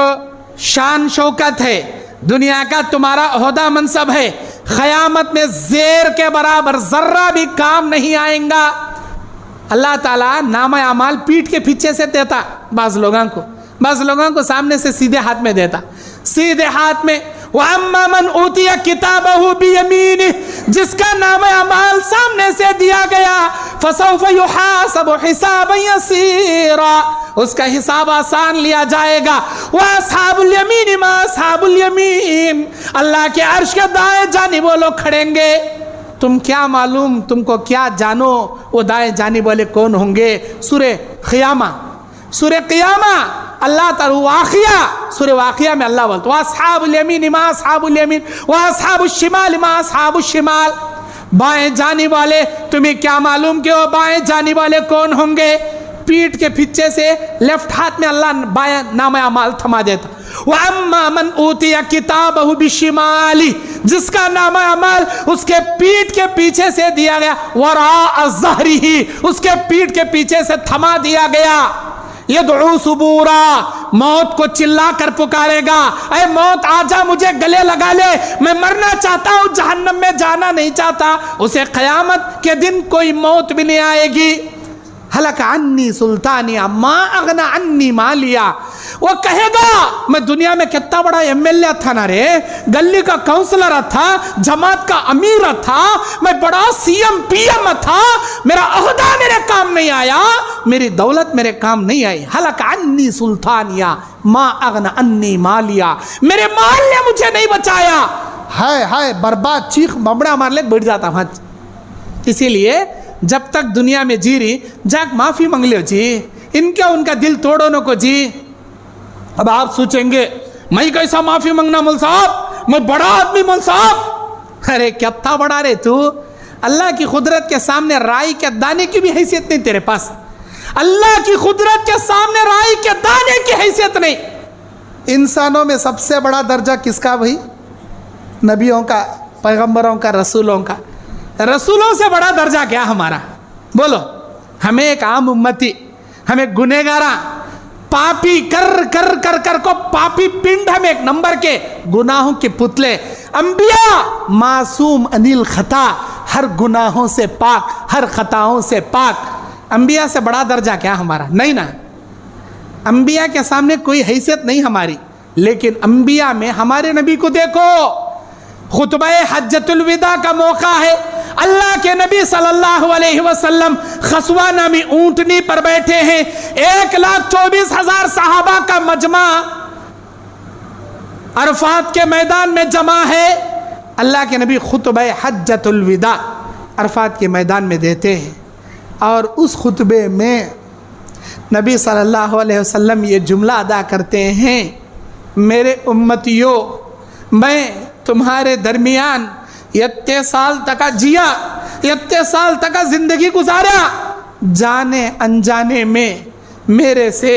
Speaker 1: शान शौकत है, दुनिया का तुम्हारा ओहदा मनसब है, क़यामत में ज़ेर के बराबर ज़र्रा भी काम नहीं आएगा। अल्लाह ताला नामा अमाल पीठ के पीछे से देता, बाज़ लोगों को सामने से सीधे हाथ में देता, सीधे हाथ में। वअम्मा मन ऊतिया किताबहु बियमीनिह, जिसका नामा अमाल सामने से दिया गया, फसौफ युहासबु हिसाबन यसीरा, उसका हिसाब आसान लिया जाएगा। व अस्हाबुल यमीन मा अस्हाबुल यमीन, अल्लाह के अर्श के दाएं जानिब वो लोग खड़ेंगे। तुम क्या मालूम, तुमको क्या जानो वो दाएं जानिब वाले कौन होंगे। सूरे क़ियामा, सूरे क़ियामा अल्लाह ताला वाक़िया, सूरे वाक़िया में अल्लाह बोलता है अस्हाबुल यमीन मा अस्हाबुल यमीन व अस्हाबुश शिमाल मा अस्हाबुश शिमाल, बाएं जाने वाले तुम्हें क्या मालूम कि वो बाएं जाने वाले कौन होंगे। पीठ के पीछे से लेफ्ट हाथ में अल्लाह बाएं नाम अमाल थमा देता। व अम्मा मन ऊतिया किताबहु बिशिमाली, जिसका नाम अमाल उसके पीठ के पीछे से दिया गया, वरा ज़हरिही, उसके पीठ के पीछे से थमा दिया गया। यदउ सुबूरा, मौत को चिल्ला कर पुकारेगा, अरे मौत आजा मुझे गले लगा ले, मैं मरना चाहता हूँ, जहन्नम में जाना नहीं चाहता। उसे क़यामत के दिन कोई मौत भी नहीं आएगी। हलक अन्नी सुल्तानिया मा अगना अन्नी मालिया, वो कहेगा मैं दुनिया में कितना बड़ा एमएलए था ना रे, गली का काउंसलर था, जमात का अमीर था, मैं बड़ा सीएम पीएम था, मेरा ओहदा मेरे काम नहीं आया, मेरी दौलत मेरे काम नहीं आई। हलक अन्नी सुल्तानिया मा अगना अन्नी मालिया, मेरे माल ने मुझे नहीं बचाया। हाय हाय बर्बाद, चीख बमड़ा मार ले बैठ जाता वहां। इसीलिए जब तक दुनिया में जी रही, जाक माफी मांग लो जी, इनका उनका दिल तोड़ो न को जी। अब आप सोचेंगे मैं कैसा माफी मांगना मौल साहब, मैं बड़ा आदमी मौल साहब। अरे कितना बड़ा रे तू, अल्लाह की कुदरत के सामने राई के दाने की भी हैसियत नहीं तेरे पास। अल्लाह की कुदरत के सामने राई के दाने की हैसियत नहीं। इंसानों में सबसे बड़ा दर्जा किसका भाई? नबियों का, पैगंबरों का, रसूलों का। रसूलों से बड़ा दर्जा क्या हमारा? बोलो। हमें एक आम उम्मती, हमें गुनेगारा, पापी कर कर कर कर को पापी पिंड, हम एक नंबर के गुनाहों के पुतले। अंबिया मासूम अनिल खता, हर गुनाहों से पाक, हर खताओं से पाक। अंबिया से बड़ा दर्जा क्या हमारा? नहीं ना। अंबिया के सामने कोई हैसियत नहीं हमारी। लेकिन अंबिया में हमारे नबी को देखो, खुतबा हज्जतुल विदा का मौका है, अल्लाह के नबी सल्लल्लाहु अलैहि वसल्लम खसवा नामी ऊंटनी पर बैठे हैं, 1,24,000 सहाबा का मजमा अरफात के मैदान में जमा है। अल्लाह के नबी खुतबा हज्जतुल विदा अरफात के मैदान में देते हैं, और उस खुतबे में नबी सल्लल्लाहु अलैहि वसल्लम ये जुमला अदा करते हैं, मेरे उम्मतियों, मैं तुम्हारे दरमियान इतने साल तक जिया, इतने साल तक जिंदगी गुजारा, जाने अनजाने में मेरे से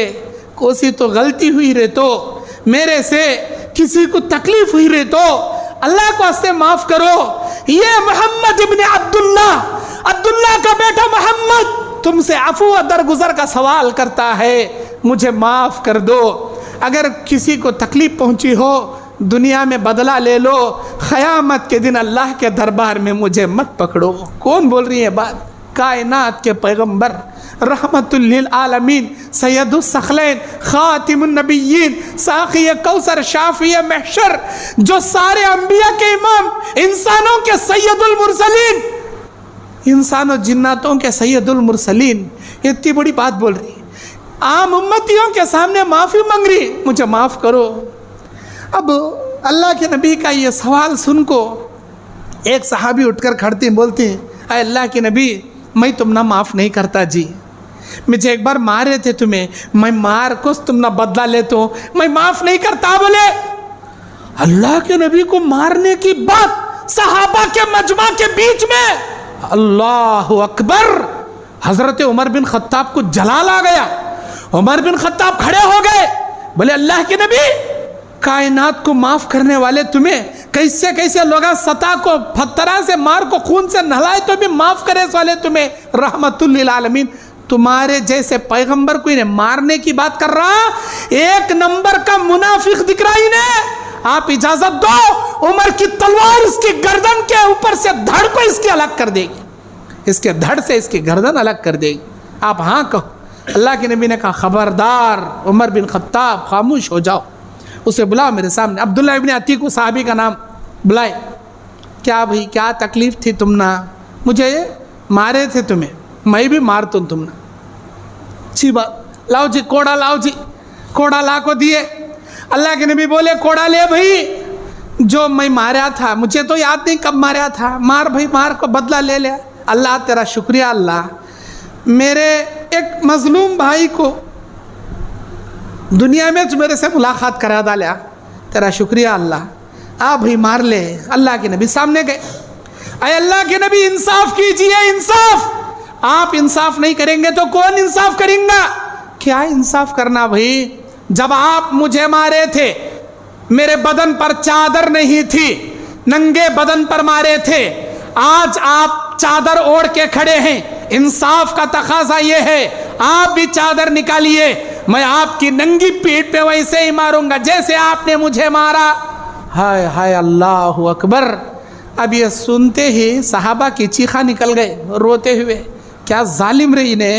Speaker 1: कोई तो गलती हुई रे, तो मेरे से किसी को तकलीफ हुई रे, तो अल्लाह को हस्ते माफ करो। ये मोहम्मद इब्ने अब्दुल्ला, अब्दुल्ला का बेटा मोहम्मद तुमसे अफू दरगुजर का सवाल करता है, मुझे माफ कर दो। अगर किसी को तकलीफ पहुंची हो, दुनिया में बदला ले लो, क़यामत के दिन अल्लाह के दरबार में मुझे मत पकड़ो। कौन बोल रही है बात? कायनात के पैगंबर, रहमतुल लिल आलमीन, सैयदुस सखलैन, खातिमुन नबिय्यीन, साक़ी कौसर, शाफ़ी महशर, जो सारे अंबिया के इमाम, इंसानों के सैयदुल मुरसलीन, इंसानों जिन्नातों के सैयदुल मुरसलीन, इतनी बड़ी बात बोल रही, आम उम्मतियों के सामने माफ़ी मांग रही, मुझे माफ़ करो। अब अल्लाह के नबी का ये सवाल सुन को एक सहाबी उठकर खड़ती बोलती, अरे अल्लाह के नबी, मैं तुम ना माफ़ नहीं करता जी, मुझे एक बार मारे थे तुम्हें, मैं मार को तुम ना बदला लेते हो, मैं माफ़ नहीं करता। बोले अल्लाह के नबी को मारने की बात सहाबा के मजमा के बीच में, अल्लाह अकबर। हज़रत उमर बिन खत्ताब को जलाल आ गया। उमर बिन खत्ताब खड़े हो गए, बोले अल्लाह के नबी, कायनात को माफ करने वाले तुम्हें कैसे कैसे लोग सता को पत्थरा से मार को खून से नहलाए तो भी माफ करे वाले तुम्हें, रहमतुल लिल आलमीन। तुम्हारे जैसे पैगंबर को इन्हें मारने की बात कर रहा, एक नंबर का मुनाफिक दिख रहा इन्हें। आप इजाजत दो, उमर की तलवार इसकी गर्दन के ऊपर से धड़ को इसकी अलग कर देगी, इसके धड़ से इसकी गर्दन अलग कर देगी। आप हाँ कहो। अल्लाह के नबी ने कहा खबरदार उमर बिन खत्ताब, खामोश हो जाओ, उसे बुलाओ मेरे सामने। अब्दुल्ला इब्ने अतीक साहबी का नाम बुलाए। क्या भाई, क्या तकलीफ़ थी तुम ना, मुझे मारे थे तुम्हें, मैं भी मार तुमने। अच्छी बात, लाओ जी कोड़ा लाओ जी। कोड़ा ला को दिए। अल्लाह के नबी बोले कोड़ा ले भाई, जो मैं मारा था मुझे तो याद नहीं कब मारा था, मार भाई मार को बदला ले लिया। अल्लाह तेरा शुक्रिया, अल्लाह मेरे एक मजलूम भाई को दुनिया में मेरे से मुलाकात करा डाला, तेरा शुक्रिया अल्लाह, आ भाई मार ले। अल्लाह के नबी सामने गए, अरे अल्लाह के नबी इंसाफ कीजिए, इंसाफ। आप इंसाफ नहीं करेंगे तो कौन इंसाफ करेगा? क्या इंसाफ करना भाई? जब आप मुझे मारे थे मेरे बदन पर चादर नहीं थी, नंगे बदन पर मारे थे। आज आप चादर ओढ़ के खड़े हैं, इंसाफ का तकाजा ये है आप भी चादर निकालिए, मैं आपकी नंगी पीठ पे वैसे ही मारूंगा जैसे आपने मुझे मारा। हाय हाय अल्लाह अकबर। अब ये सुनते ही सहाबा की चीखा निकल गए रोते हुए, क्या जालिम रही ने,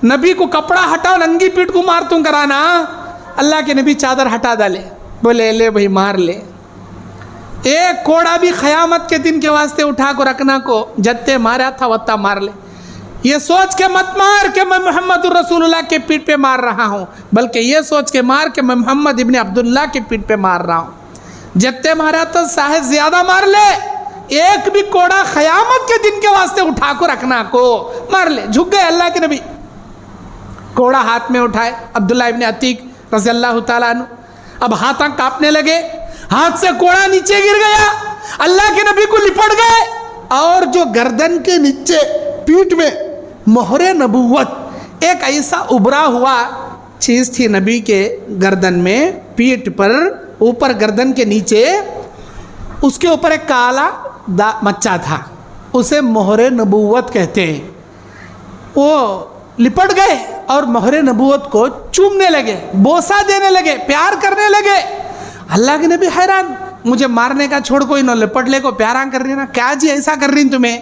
Speaker 1: नबी को कपड़ा हटाओ नंगी पीठ को मार तुम कराना। अल्लाह के नबी चादर हटा डाले, बोले ले भाई मार ले। एक कोड़ा भी क़यामत के दिन के वास्ते उठा को रखना को, जत्ते मारा था वत्ता मार ले। ये सोच के मत मार के मैं मोहम्मद रसूलुल्लाह के पीठ पे मार रहा हूँ, बल्कि ये सोच के मार के मैं मोहम्मद इब्ने अब्दुल्लाह के पीठ पे मार रहा हूँ। जत्ते मारा तो शायद ज़्यादा मार ले, एक भी कोड़ा क़यामत के दिन के वास्ते उठा को रखना को मार ले। झुक गए अल्लाह के नबी, कोड़ा हाथ में उठाए। अब्दुल्लाह इब्ने अतीक रज़ियल्लाहु ताला अन्हु अब हाथ कांपने लगे, हाथ से कोड़ा नीचे गिर गया, अल्लाह के नबी को लिपट गए और जो गर्दन के नीचे पीठ में मोहरे नबूवत, एक ऐसा उभरा हुआ चीज़ थी नबी के गर्दन में, पीठ पर ऊपर गर्दन के नीचे, उसके ऊपर एक काला मच्चा था, उसे मोहरे नबूवत कहते हैं। वो लिपट गए और मोहरे नबूवत को चूमने लगे, बोसा देने लगे, प्यार करने लगे। अल्लाह के नबी हैरान, मुझे मारने का छोड़ कोई न लिपट ले को प्यारा कर रही ना, क्या जी ऐसा कर रही तुम्हें?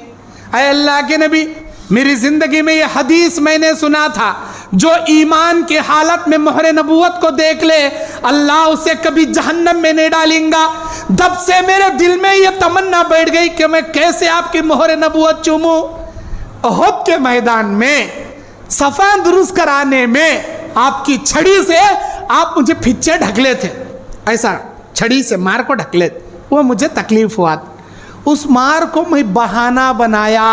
Speaker 1: अरे अल्लाह के नबी, मेरी ज़िंदगी में ये हदीस मैंने सुना था, जो ईमान की हालत में मोहरे नबूवत को देख ले अल्लाह उसे कभी जहन्नम में नहीं डालेगा। तब से मेरे दिल में ये तमन्ना बैठ गई कि मैं कैसे आपकी मोहरे नबूवत चूमूं। उहद के मैदान में सफ़ा दुरुस्त कराने में आपकी छड़ी से आप मुझे फिच्चे ढकले थे, ऐसा छड़ी से मार को ढकले, वो मुझे तकलीफ हुआ। उस मार को मैं बहाना बनाया,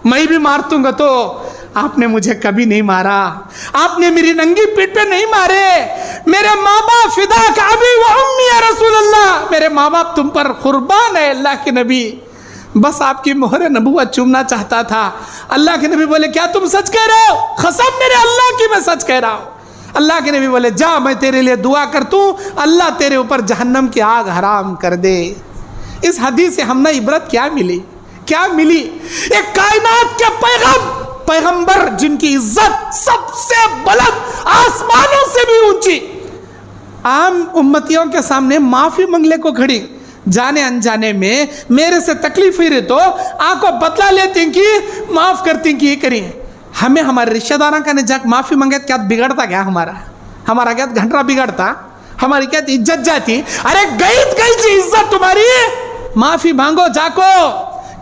Speaker 1: मैं भी मार दूंगा, तो आपने मुझे कभी नहीं मारा, आपने मेरी नंगी पीठ पे नहीं मारे। मेरे माँ बाप फिदा का अभी व उम्मी या रसूल अल्लाह, मेरे माँ बाप तुम पर कुर्बान है अल्लाह के नबी, बस आपकी मोहरे नबूवत चूमना चाहता था। अल्लाह के नबी बोले क्या तुम सच कह रहे हो? कसम मेरे अल्लाह की मैं सच कह रहा हूँ। अल्लाह के नबी बोले जा मैं तेरे लिए दुआ करता हूँ, अल्लाह तेरे ऊपर जहन्नम की आग हराम कर दे। इस हदीस से हमने इबरत क्या मिली? क्या मिली? एक कायनात के पैगंबर जिनकी इज्जत सबसे बुलंद, आसमानों से भी ऊंची, आम उम्मतियों के सामने माफी मंगले को खड़ी, जाने अनजाने में मेरे से तकलीफ हुई रही तो आपको बदला लेती कि माफ करती कि ये करिए। हमें हमारे रिश्तेदारों का जाक माफी मांगे क्या बिगड़ता? क्या हमारा क्या घंटा बिगड़ता? हमारी क्या इज्जत जाती? अरे गई जी इज्जत तुम्हारी, माफी मांगो जाको,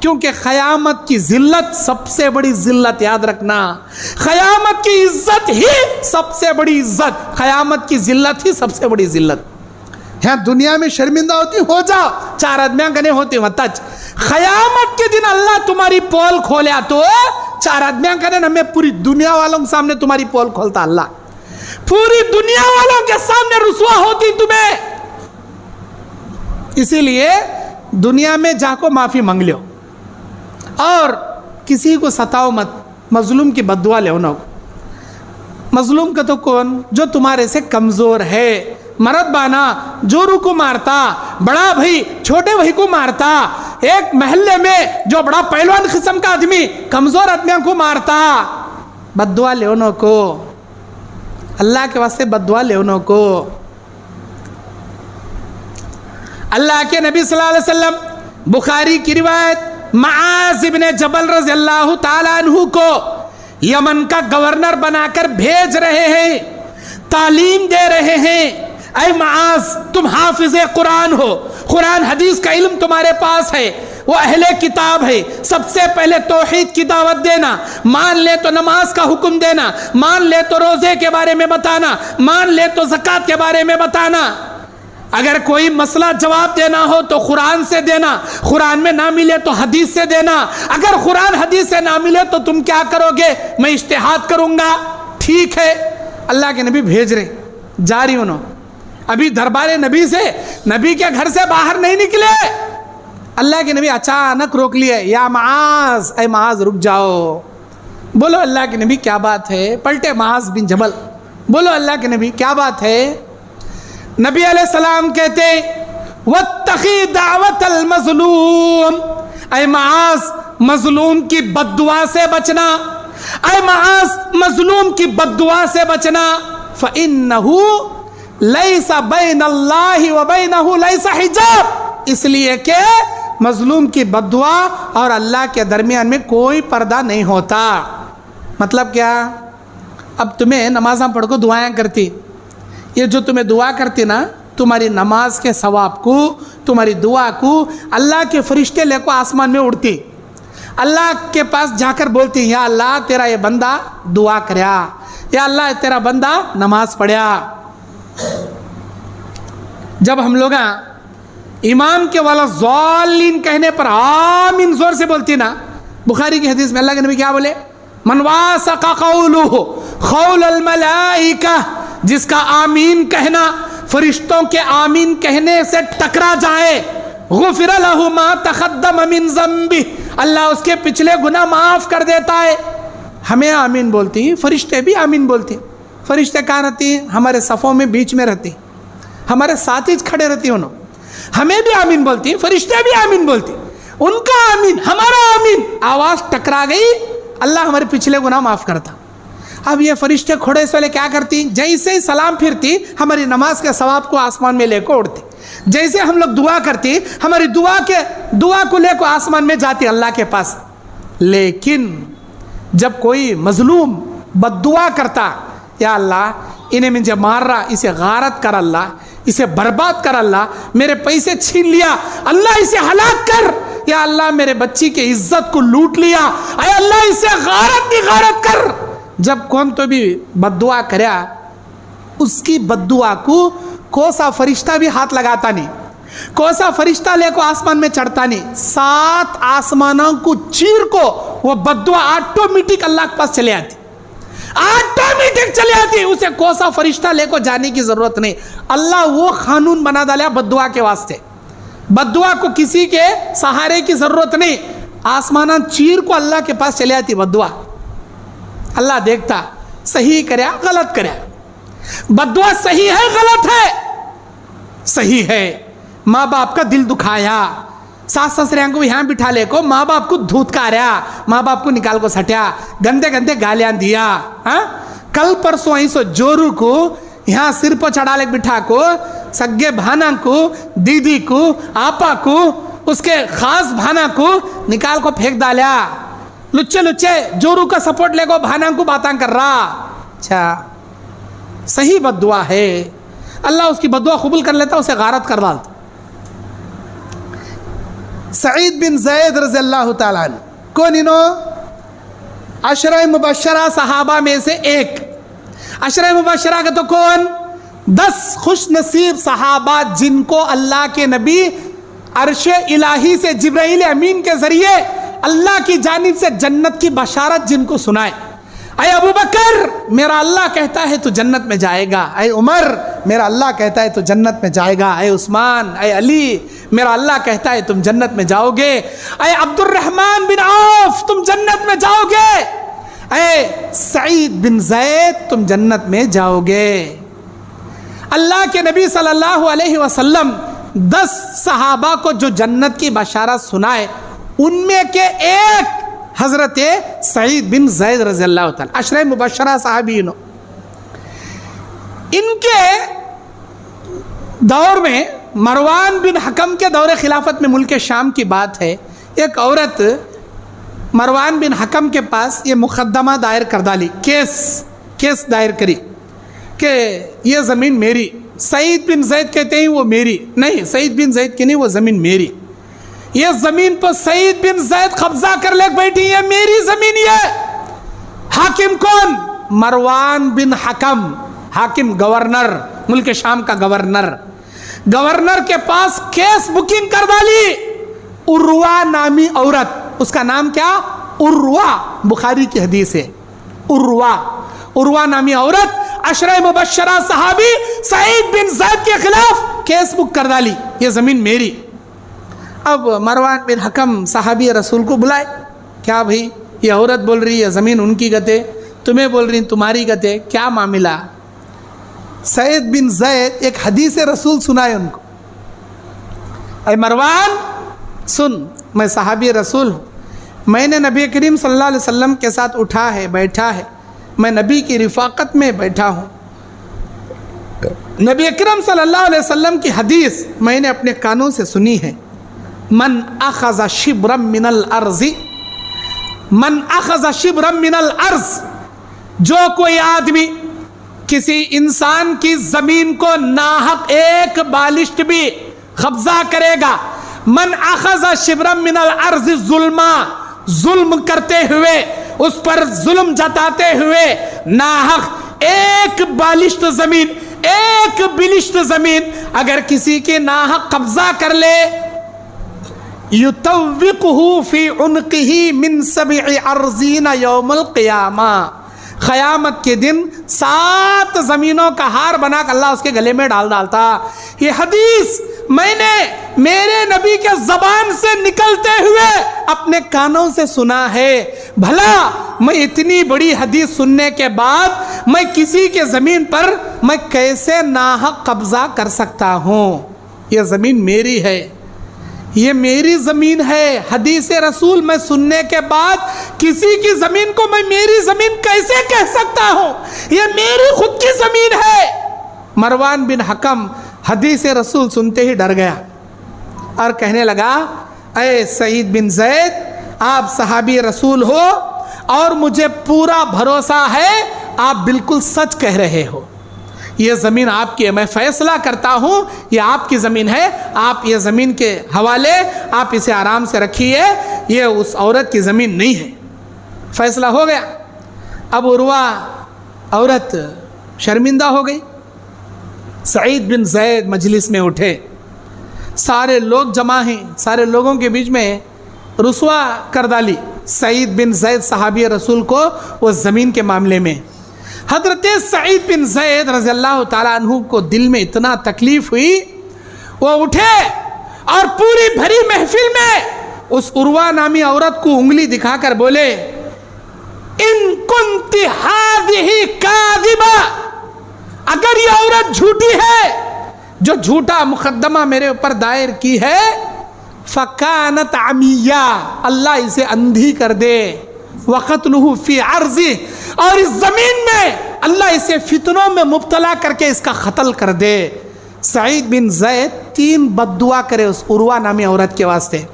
Speaker 1: क्योंकि क़यामत की जिल्लत सबसे बड़ी जिल्लत, याद रखना, क़यामत की इज्जत ही सबसे बड़ी इज्जत, क़यामत की जिल्लत ही सबसे बड़ी जिल्लत। यहाँ दुनिया में शर्मिंदा होती हो जाओ, चार आदमियां गने होते मत, क़यामत के दिन अल्लाह तुम्हारी पोल खोले तो चार आदमियां गने ना, मैं पूरी दुनिया वालों के सामने तुम्हारी पोल खोलता, अल्लाह पूरी दुनिया वालों के सामने रुसवा होती तुम्हें। इसीलिए दुनिया में जाको माफी मांग लो और किसी को सताओ मत, मजलूम की बद्दुआ ले ना। मजलूम का तो कौन? जो तुम्हारे से कमज़ोर है, मर्द बाना जोरू को मारता, बड़ा भाई छोटे भाई को मारता, एक महल्ले में जो बड़ा पहलवान किस्म का आदमी कमज़ोर आदमियों को मारता, बद्दुआ ले ना को, अल्लाह के वास्ते बद्दुआ ले ना को। अल्लाह के नबी सल्लल्लाहु अलैहि वसल्लम बुखारी की रिवायत, मुआज़ इब्ने जबल रज़ियल्लाहु ताला अन्हु को यमन का गवर्नर बनाकर भेज रहे हैं, तालीम दे रहे हैं। ऐ मुआज़ तुम हाफिज़े कुरान हो, कुरान हदीस का इल्म तुम्हारे पास है, वो अहले किताब है, सबसे पहले तौहीद की दावत देना, मान ले तो नमाज का हुक्म देना, मान ले तो रोजे के बारे में बताना, मान ले तो ज़कात के बारे में बताना। अगर कोई मसला जवाब देना हो तो कुरान से देना, कुरान में ना मिले तो हदीस से देना। अगर कुरान हदीस से ना मिले तो तुम क्या करोगे? मैं इज्तिहाद करूंगा। ठीक है, अल्लाह के नबी भेज रहे, जा रही उन्होंने, अभी दरबार नबी से, नबी के घर से बाहर नहीं निकले, अल्लाह के नबी अचानक रोक लिए, या माज, ऐ माज रुक जाओ। बोलो अल्लाह के नबी क्या बात है? पलटे माज बिन जबल, बोलो अल्लाह के नबी क्या बात है? नबी अलैहिस्सलाम कहते वत्तखी दावतल मज़लूम, ऐ माज मजलूम की बद्दुआ से बचना, ऐ माज मजलूम की बद्दुआ से बचना। फ़इन्नहु लैसा बैनल्लाहि व बैनहु लैसा हिजाब, इसलिए कि मजलूम की बद्दुआ और अल्लाह के दरमियान में कोई पर्दा नहीं होता। मतलब क्या? अब तुम्हें नमाज़ां पढ़ को दुआएं करती, ये जो तुम्हें दुआ करती ना, तुम्हारी नमाज के सवाब को, तुम्हारी दुआ को अल्लाह के फरिश्ते लेको आसमान में उड़ती, अल्लाह के पास जाकर बोलती, या अल्लाह तेरा ये बंदा दुआ करया, या अल्लाह तेरा बंदा नमाज पढ़या। जब हम लोग इमाम के वाला ज़ालिन कहने पर आमीन जोर से बोलती ना, बुखारी की हदीस में अल्लाह के नबी क्या बोले? मन वासक़ क़ौलुहु क़ौलल मलाइका, जिसका आमीन कहना फरिश्तों के आमीन कहने से टकरा जाए, गुफ़िर लहु मा तक़द्दम मिन ज़ंबि, अल्लाह उसके पिछले गुनाह माफ़ कर देता है। हमें आमीन बोलती, फरिश्ते भी आमीन बोलती। फरिश्ते कहाँ रहती? हमारे सफ़ों में बीच में रहती, हमारे साथ ही खड़े रहती उन्होंने। हमें भी आमीन बोलती, फरिश्ते भी आमीन बोलती, उनका आमीन हमारा आमीन, आवाज़ टकरा गई, अल्लाह हमारे पिछले गुनाह माफ़ करता। अब ये फरिश्ते खोड़े से क्या करती? जैसे ही सलाम फिरती, हमारी नमाज के सवाब को आसमान में लेकर उड़ती। जैसे हम लोग दुआ करती, हमारी दुआ को लेकर आसमान में जाती अल्लाह के पास। लेकिन जब कोई मजलूम बद्दुआ करता, या अल्लाह इन्हें मुझे मार रहा, इसे गारत कर अल्लाह, इसे बर्बाद कर अल्लाह, मेरे पैसे छीन लिया अल्लाह, इसे हलाक कर, या अल्लाह मेरे बच्ची की इज्जत को लूट लिया, अरे अल्लाह इसे गारत कर। जब कौन तो भी बद्दुआ करया, उसकी बद्दुआ को कोसा फरिश्ता भी हाथ लगाता नहीं, कोसा फरिश्ता लेको आसमान में चढ़ता नहीं, 7 आसमानों को चीर को वो बद्दुआ ऑटोमेटिक अल्लाह के पास चले आती, ऑटोमेटिक चले आती, उसे कोसा फरिश्ता लेको जाने की जरूरत नहीं। अल्लाह वो कानून बना डाला बद्दुआ के वास्ते, बद्दुआ को किसी के सहारे की जरूरत नहीं, आसमाना चीर को अल्लाह के पास चले आती बद्दुआ। अल्लाह देखता सही करया गलत करया, बद्दुआ सही है गलत है? सही है, माँ बाप का दिल दुखाया, सास ससुरियां को यहाँ बिठा ले को, माँ बाप को धूतकार्या, माँ बाप को निकाल को सटिया, गंदे गंदे गालियां दिया। हाँ, कल परसों ऐसो जोरू को यहाँ सिर पर चढ़ा ले बिठा को, सग्गे भाना को, दीदी को, आपा को, उसके खास भाना को निकाल को फेंक डालिया। लुच्चे लुच्चे जोरू का सपोर्ट लेको भाना को बातें कर रहा। अच्छा, सही बद्दुआ है, अल्लाह उसकी बद्दुआ कबूल कर लेता, उसे गारत कर डालता। सईद बिन ज़ैद रज़ियल्लाहु ताला अन्हु, कौन इनो? अशरा मुबशरा सहाबा में से एक। अशरा मुबशरा का तो कौन? 10 खुश नसीब सहाबा जिनको अल्लाह के नबी अर्शे इलाही से जिब्राइल अमीन के जरिए अल्लाह की जानिब से जन्नत की बशारत जिनको सुनाए। अय अबू बकर, मेरा अल्लाह कहता है तो जन्नत में जाएगा। अय उमर, मेरा अल्लाह कहता है तो जन्नत में जाएगा। अय उस्मान, अय अली, मेरा अल्लाह कहता है तुम जन्नत में जाओगे। अय अब्दुर्रहमान बिन औफ, तुम जन्नत में जाओगे। अय सईद बिन ज़ैद, तुम जन्नत में जाओगे। अल्लाह के नबी सल्लल्लाहु अलैहि वसल्लम 10 सहाबा को जो जन्नत की बशारत सुनाए, उनमें के एक हजरत सईद बिन ज़ैद रज़ियल्लाहु ताला अशरा मुबशरा साहबीन। इनके दौर में, मरवान बिन हकम के दौरे खिलाफत में, मुल्क शाम की बात है, एक औरत मरवान बिन हकम के पास ये मुकदमा दायर कर डाली, केस दायर करी कि ये ज़मीन मेरी। सईद बिन ज़ैद कहते हैं वो मेरी नहीं, सईद बिन ज़ैद की नहीं, वो ज़मीन मेरी। ये ज़मीन पर सईद बिन ज़ैद कब्जा कर ले बैठी, ये मेरी ज़मीन। ये हाकिम कौन? मरवान बिन हकम, हाकिम गवर्नर, मुल्क शाम का गवर्नर। गवर्नर के पास केस बुकिंग कर डाली। उर्वा नामी औरत, उसका नाम क्या? उर्वा, बुखारी की हदीस है। उर्वा नामी औरत अशरे मुबश्शरा सहाबी सईद बिन ज़ैद के खिलाफ केस बुक कर डाली, ये ज़मीन मेरी। अब मरवान बिन हकम सहाबी रसूल को बुलाए, क्या भाई ये औरत बोल रही है ज़मीन उनकी गते, तुम्हें बोल रही तुम्हारी गते, क्या मामला? सईद बिन ज़ैद एक हदीस रसूल सुनाए उनको, अरे मरवान सुन, मैं सहाबी रसूल हूँ, मैंने नबी करीम सल्लल्लाहु अलैहि वसल्लम के साथ उठा है, बैठा है, मैं नबी की रिफ़ाक़त में बैठा हूँ। नबी अकरम सल्लल्लाहु अलैहि वसल्लम की हदीस मैंने अपने कानों से सुनी है। मन अख़ज़ शिब्रम मिनल अर्ज़ी, मन अख़ज़ शिब्रम मिनल अर्ज़, जो कोई आदमी किसी इंसान की ज़मीन को नाहक एक बालिश्त भी कब्ज़ा करेगा, मन अख़ज़ शिब्रम मिनल अर्ज़ी ज़ुल्मा, जुल्म करते हुए, उस पर जुल्म जताते हुए, नाहक एक बालिश्त ज़मीन, एक बिलिश्त ज़मीन अगर किसी के नाहक कब्ज़ा कर ले, युतव्विक़हु फ़ी उन्क़िही मिन सब'i अर्ज़ीना यौमल क़ियामा, क़यामत के दिन 7 ज़मीनों का हार बना कर अल्लाह उसके गले में डालता। ये हदीस मैंने मेरे नबी के ज़बान से निकलते हुए अपने कानों से सुना है। भला मैं इतनी बड़ी हदीस सुनने के बाद मैं किसी के ज़मीन पर मैं कैसे नाहक कब्ज़ा कर सकता हूँ? ये ज़मीन मेरी है, ये मेरी ज़मीन है। हदीस रसूल मैं सुनने के बाद किसी की ज़मीन को मैं मेरी ज़मीन कैसे कह सकता हूँ? ये मेरी खुद की ज़मीन है। मरवान बिन हकम हदीस रसूल सुनते ही डर गया और कहने लगा, अय सईद बिन ज़ैद, आप सहाबी रसूल हो और मुझे पूरा भरोसा है आप बिल्कुल सच कह रहे हो, ये ज़मीन आपकी है, मैं फ़ैसला करता हूँ ये आपकी ज़मीन है, आप ये ज़मीन के हवाले आप इसे आराम से रखिए, ये उस औरत की ज़मीन नहीं है। फ़ैसला हो गया। अब उर्वा औरत शर्मिंदा हो गई। सईद बिन ज़ैद मजलिस में उठे, सारे लोग जमा हैं, सारे लोगों के बीच में रुसवा कर डाली सईद बिन ज़ैद सहाबी रसूल को वो ज़मीन के मामले में। हज़रत सईद बिन ज़ैद रज़ी अल्लाह ताला अन्हु को दिल में इतना तकलीफ़ हुई, वो उठे और पूरी भरी महफिल में उस उर्वा नामी औरत को उंगली दिखाकर बोले, इन कुंति हाज़िही काज़िबा, अगर ये औरत झूठी है, जो झूठा मुकद्दमा मेरे ऊपर दायर की है, फ़कानत अमिया, अल्लाह इसे अंधी कर दे, वक़त्लुहु फ़ी अर्ज़ी, और इस ज़मीन में अल्लाह इसे फितनों में मुब्तला करके इसका क़त्ल कर दे। सईद बिन ज़ैद 3 बद्दुआ करे उस उर्वा नामी औरत के वास्ते।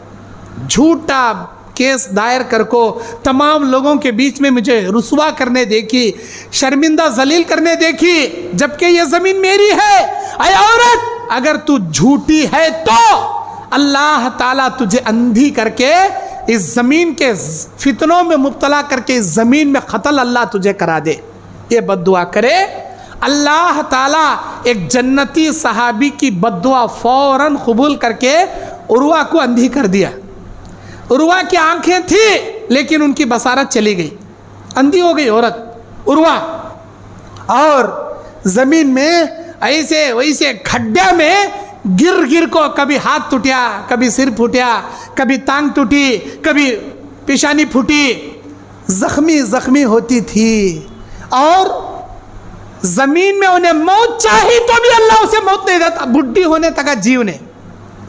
Speaker 1: झूठा केस दायर कर को तमाम लोगों के बीच में मुझे रुसवा करने देखी, शर्मिंदा जलील करने देखी, जबकि ये ज़मीन मेरी है। ऐ औरत, अगर तू झूठी है तो अल्लाह ताला तुझे अंधी करके इस ज़मीन के फितनों में मुब्तला करके इस ज़मीन में क़त्ल अल्लाह तुझे करा दे। ये बद्दुआ करे। अल्लाह ताला एक जन्नती सहाबी की बद्दुआ फ़ौरन कबूल करके उर्वा को अंधी कर दिया। उर्वा की आंखें थी लेकिन उनकी बसारत चली गई, अंधी हो गई औरत उर्वा, और ज़मीन में ऐसे वैसे खड्डे में गिर गिर को कभी हाथ टूटा, कभी सिर फूटा, कभी टांग टूटी, कभी पेशानी फूटी, ज़ख्मी ज़ख्मी होती थी। और ज़मीन में उन्हें मौत चाहिए तो भी अल्लाह उसे मौत नहीं देता, बुढ़ी होने तक जीव ने।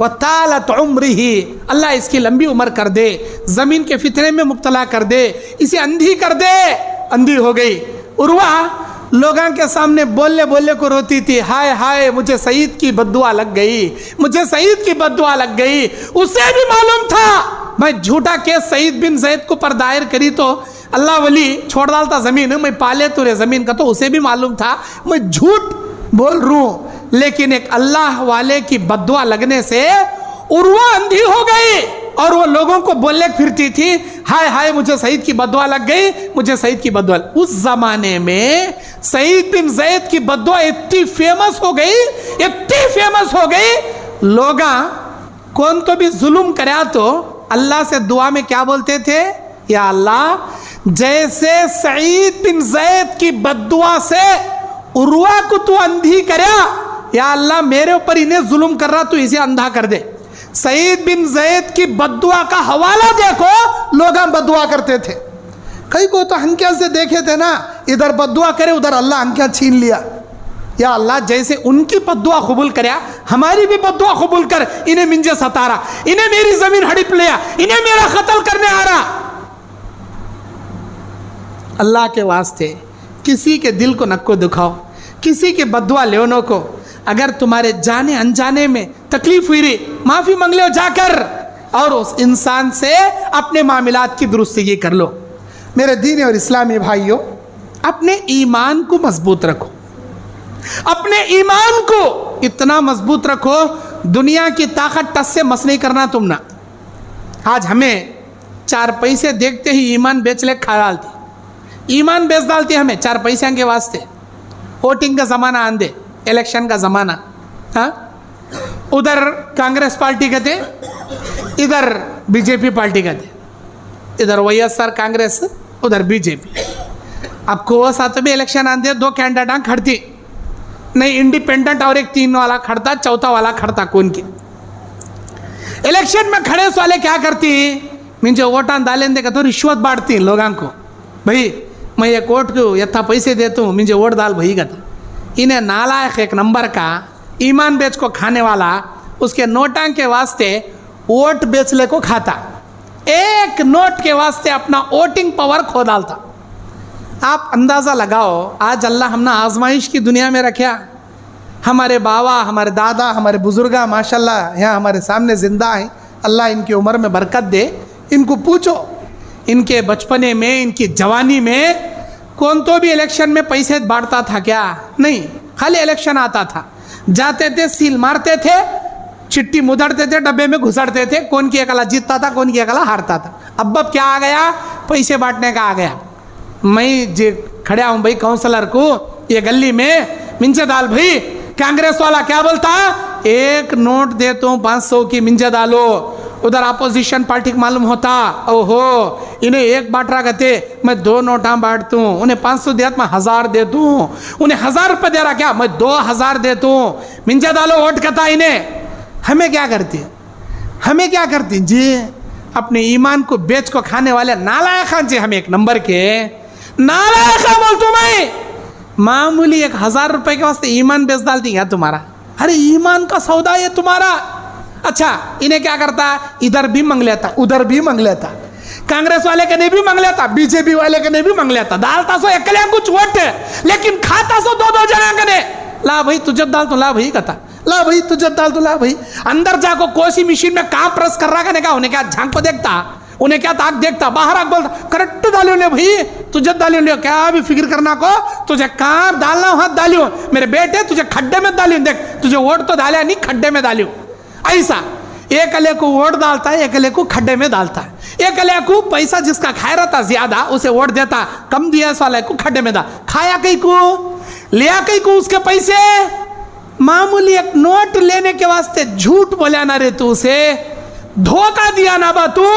Speaker 1: व तालत उम्रिही, अल्लाह इसकी लंबी उम्र कर दे, ज़मीन के फितने में मुब्तला कर दे, इसे अंधी कर दे। अंधी हो गई उर्वा, लोगों के सामने बोलने बोलने को रोती थी, हाय हाय मुझे सईद की बद्दुआ लग गई, मुझे सईद की बद्दुआ लग गई। उसे भी मालूम था मैं झूठा केस सईद बिन ज़ैद को पर दायर करी तो अल्लाह वली छोड़ डालता ज़मीन, मैं पाले तुरे ज़मीन का, तो उसे भी मालूम था मैं झूठ बोल रहा हूँ। लेकिन एक अल्लाह वाले की बद्दुआ लगने से उर्वा अंधी हो गई। और वो लोगों को बोलने फिरती थी, हाय हाय मुझे सईद की बददुआ लग गई, मुझे सईद की बददुआ। उस जमाने में सईद बिन ज़ैद की बददुआ इतनी फेमस हो गई, इतनी फेमस हो गई, लोग कौन तो भी जुल्म कराया तो अल्लाह से दुआ में क्या बोलते थे, या अल्लाह जैसे सईद बिन ज़ैद की बददुआ से उर्वा को तू अंधी करया, या अल्लाह मेरे ऊपर इन्हें जुल्म कर रहा तू इसे अंधा कर दे। सईद बिन ज़ैद की बद्दुआ का हवाला देखो, लोग बद्दुआ करते थे। कई को तो हंकिया से देखे थे ना, इधर बद्दुआ करे उधर अल्लाह हंकिया छीन लिया। या अल्लाह जैसे उनकी बद्दुआ कबूल करया, हमारी भी बद्दुआ कबूल कर, इन्हें मिंजे सतारा, इन्हें मेरी जमीन हड़प लिया, इन्हें मेरा कत्ल करने आ रहा। अल्लाह के वास्ते किसी के दिल को नको दुखाओ, किसी के बद्दुआ लेनो को। अगर तुम्हारे जाने अनजाने में तकलीफ हुई रही, माफ़ी मांग लो जाकर, और उस इंसान से अपने मामलात की दुरुस्ती कर लो। मेरे दीन और इस्लामी भाइयों, अपने ईमान को मजबूत रखो, अपने ईमान को इतना मजबूत रखो, दुनिया की ताकत टस से मस नहीं करना तुम ना। आज हमें 4 पैसे देखते ही ईमान बेच ले खा डालती, ईमान बेच डालती हमें 4 पैसे के वास्ते। वोटिंग का ज़माना आंदे, इलेक्शन का ज़माना, हाँ, उधर कांग्रेस पार्टी के थे, इधर बीजेपी पार्टी के थे, इधर YSR कांग्रेस, उधर बीजेपी। अब को साथ भी इलेक्शन आते 2 कैंडिडेट खड़ती नहीं, इंडिपेंडेंट और एक 3 वाला खड़ता, चौथा वाला खड़ता। कौन की इलेक्शन में खड़े वाले क्या करती, मुझे वोट डालें देगा तो रिश्वत बांटती लोगों को, भाई मैं एक वोट को यथा पैसे देता हूँ, मुझे वोट डाल भाई का। इन्हें नालायक एक नंबर का ईमान बेच को खाने वाला, उसके नोटा के वास्ते वोट बेचने को खाता, एक नोट के वास्ते अपना वोटिंग पावर खो डालता। आप अंदाज़ा लगाओ, आज अल्लाह हमने आजमाइश की दुनिया में रखा, हमारे बाबा, हमारे दादा, हमारे बुजुर्गा माशाल्लाह यहाँ हमारे सामने ज़िंदा हैं, अल्लाह इनकी उम्र में बरकत दे। इनको पूछो, इनके बचपने में, इनकी जवानी में कौन तो भी इलेक्शन में पैसे बांटता था क्या? नहीं, खाली इलेक्शन आता था, जाते थे, सील मारते थे, चिट्ठी मुदड़ते थे, डब्बे में घुसड़ते थे, कौन की अकेला जीतता था, कौन की अकेला हारता था। अब क्या आ गया, पैसे बांटने का आ गया। मैं जो खड़ा हूँ भाई काउंसलर को ये गली में, मिंजे दाल भाई, कांग्रेस वाला क्या बोलता, एक नोट देता हूँ 500 की, मिंजे डालो। उधर अपोजिशन पार्टी को मालूम होता, ओहो इन्हें एक बांट रहा कहते, मैं 2 नोटा बांटता हूँ, उन्हें 500 दिया मैं 1000 देता हूँ, उन्हें 1000 रुपये दे रहा क्या, मैं 2000 देता हूँ, मिंजा डालो वोट कहता इन्हें। हमें क्या करती, हमें क्या करती जी, अपने ईमान को बेच को खाने वाले नालायक खान जी, हम एक नंबर के नालायक बोल तुम्हें, मामूली 1000 रुपये के वास्ते ईमान बेच डालती क्या तुम्हारा? अरे ईमान का सौदा है तुम्हारा। अच्छा, इन्हें क्या करता, इधर भी मांग लेता, उधर भी मांग लेता, कांग्रेस वाले के ने भी मांग लेता, बीजेपी वाले के ने भी मांग लेता, डालता सो अकेले कुछ वोट, लेकिन खाता सो 2-2 जना के ने। ला भाई तुझे डाल तो, ला भाई कहता, ला भाई तुझे डाल तो, ला भाई। अंदर जाको कोसी मशीन में कहाँ प्रेस कर रहा, क्या उन्हें क्या झांक को देखता, उन्हें क्या ताक देखता, बाहर आग बोलता, करेक्ट डालियो ले भाई, तुझे डालियो, क्या भी फिक्र करना को, तुझे कहाँ डालना हो हाथ डालियो, मेरे बेटे तुझे खड्डे में डालियो, देख तुझे वोट तो डाला नहीं, खड्डे में डालियो। ऐसा एक अले को वोट डालता है, एक अले को खड्डे में डालता है, एक अले को पैसा जिसका खाया रहता ज्यादा उसे वोट देता, कम दिया वाले को खड्डे में डाल, खाया कहीं को, लिया कहीं को उसके पैसे, मामूली एक नोट लेने के वास्ते झूठ बोला ना रे तू, उसे धोखा दिया ना बा तू।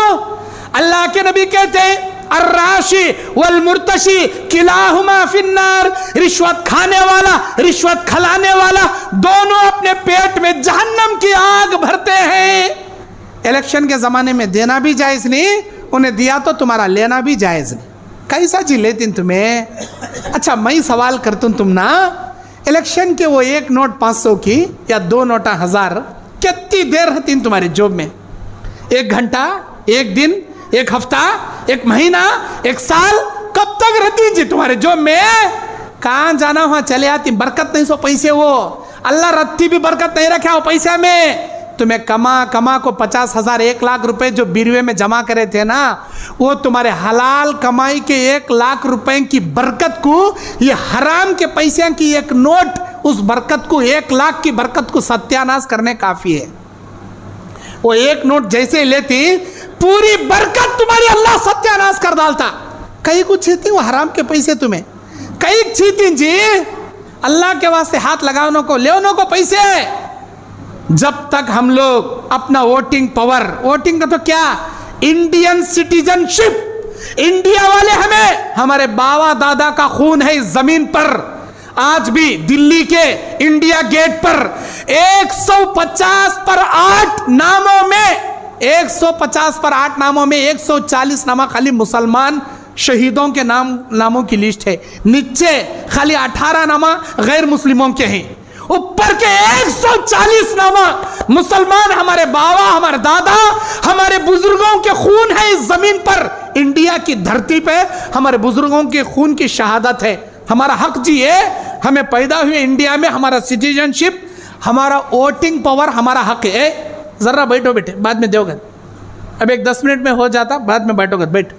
Speaker 1: अल्लाह के नबी कहते हैं अर्राशी वल मुर्तशी किलाहुमा फिन्नार, रिश्वत खाने वाला, रिश्वत खिलाने वाला, दोनों अपने पेट में जहन्नम की आग भरते हैं। इलेक्शन के ज़माने में देना भी जायज़ नहीं, उन्हें दिया तो तुम्हारा लेना भी जायज़ नहीं। कैसा जी लेती तुम्हें? अच्छा मैं सवाल करता हूँ, तुम ना इलेक्शन के वो 1 नोट 500 की या 2 नोटा 1000 कितनी देर रहती तुम्हारे जॉब में? 1 घंटा, 1 दिन, 1 हफ्ता, 1 महीना, 1 साल, कब तक रहती जी तुम्हारे जॉब में? कहाँ जाना वहाँ चले आती, बरकत नहीं सो पैसे, वो अल्लाह रत्ती भी बरकत नहीं रखा हो पैसे में। तुम्हें कमा को 50,000 1 लाख रुपए जो बीरवे में जमा करे थे ना, वो तुम्हारे हलाल कमाई के 1 लाख रुपए की बरकत को, ये हराम के पैसे की 1 नोट, उस बरकत को, 1 लाख की बरकत को सत्यानाश करने काफ़ी है। वो एक नोट जैसे ही लेती पूरी बरकत तुम्हारी अल्लाह सत्यानाश कर डालता। कई कुछ छीती वो हराम के पैसे तुम्हें, कई छीती जी अल्लाह के वास्ते हाथ लगाने को लेने को पैसे। जब तक हम लोग अपना वोटिंग पावर, वोटिंग का तो क्या, इंडियन सिटीजनशिप, इंडिया वाले हमें, हमारे बाबा दादा का खून है इस जमीन पर। आज भी दिल्ली के इंडिया गेट पर 150 पर 8 नामों में, 150 पर 8 नामों में 140 नामा खाली मुसलमान शहीदों के नामों की लिस्ट है। नीचे खाली 18 नामा गैर मुस्लिमों के हैं। ऊपर के 140 नामा मुसलमान, हमारे बाबा, हमारे दादा, हमारे बुजुर्गों के खून है इस जमीन पर। इंडिया की धरती पे हमारे बुजुर्गों के खून की शहादत है। हमारा हक जी है, हमें पैदा हुए इंडिया में, हमारा सिटीजनशिप, हमारा वोटिंग पावर हमारा हक है। जरा बैठो बेटे, बाद में दोगे, अब एक 10 मिनट में हो जाता, बाद में बैठोगे, बैठ।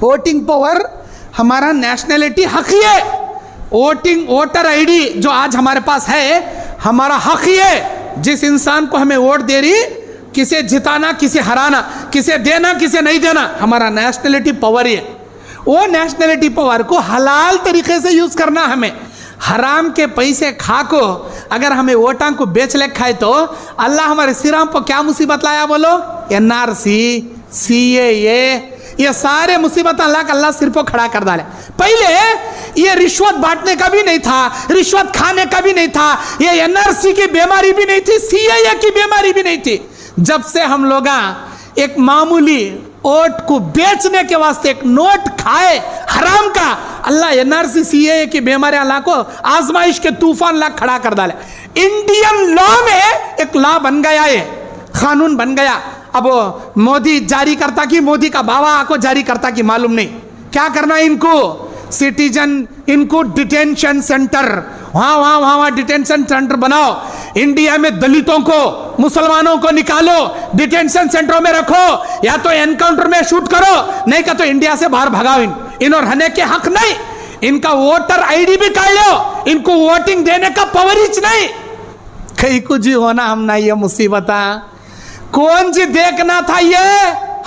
Speaker 1: वोटिंग पावर हमारा नेशनलिटी हक ही है। वोटिंग वोटर आईडी जो आज हमारे पास है हमारा हक ही है। जिस इंसान को हमें वोट दे रही, किसे जिताना, किसे हराना, किसे देना, किसे नहीं देना, हमारा नेशनलिटी पावर ही है। वो नेशनलिटी पावर को हलाल तरीके से यूज करना। हमें हराम के पैसे खा को अगर हमें वोटां को बेच ले खाए तो अल्लाह हमारे सिराम पर क्या मुसीबत लाया बोलो, NRC, CAA, ये सारे मुसीबत अल्लाह सिर पर खड़ा कर डाले। पहले ये रिश्वत बांटने का भी नहीं था, रिश्वत खाने का भी नहीं था, ये NRC की बीमारी भी नहीं थी, CAA की बीमारी भी नहीं थी। जब से हम लोग एक मामूली वोट को बेचने के वास्ते एक नोट खाए हराम का, अल्लाह NRC CAA की बीमारी अल्लाह को आजमाइश के तूफान ला खड़ा कर डाले। इंडियन लॉ में एक लॉ बन गया है, कानून बन गया। अब मोदी जारी करता कि मोदी का बाबा को जारी करता कि मालूम नहीं। क्या करना है इनको, सिटीजन, इनको डिटेंशन सेंटर, वहां डिटेंशन सेंटर बनाओ। इंडिया में दलितों को, मुसलमानों को निकालो, डिटेंशन सेंटरों में रखो, या तो एनकाउंटर में शूट करो, नहीं का तो इंडिया से बाहर भगाओ। इन और रहने के हक नहीं। इनका वोटर आईडी भी काट लो, इनको वोटिंग देने का पावर ही नहीं। कहीं कुछ होना हम ना, ये मुसीबत कौन जी देखना था ये,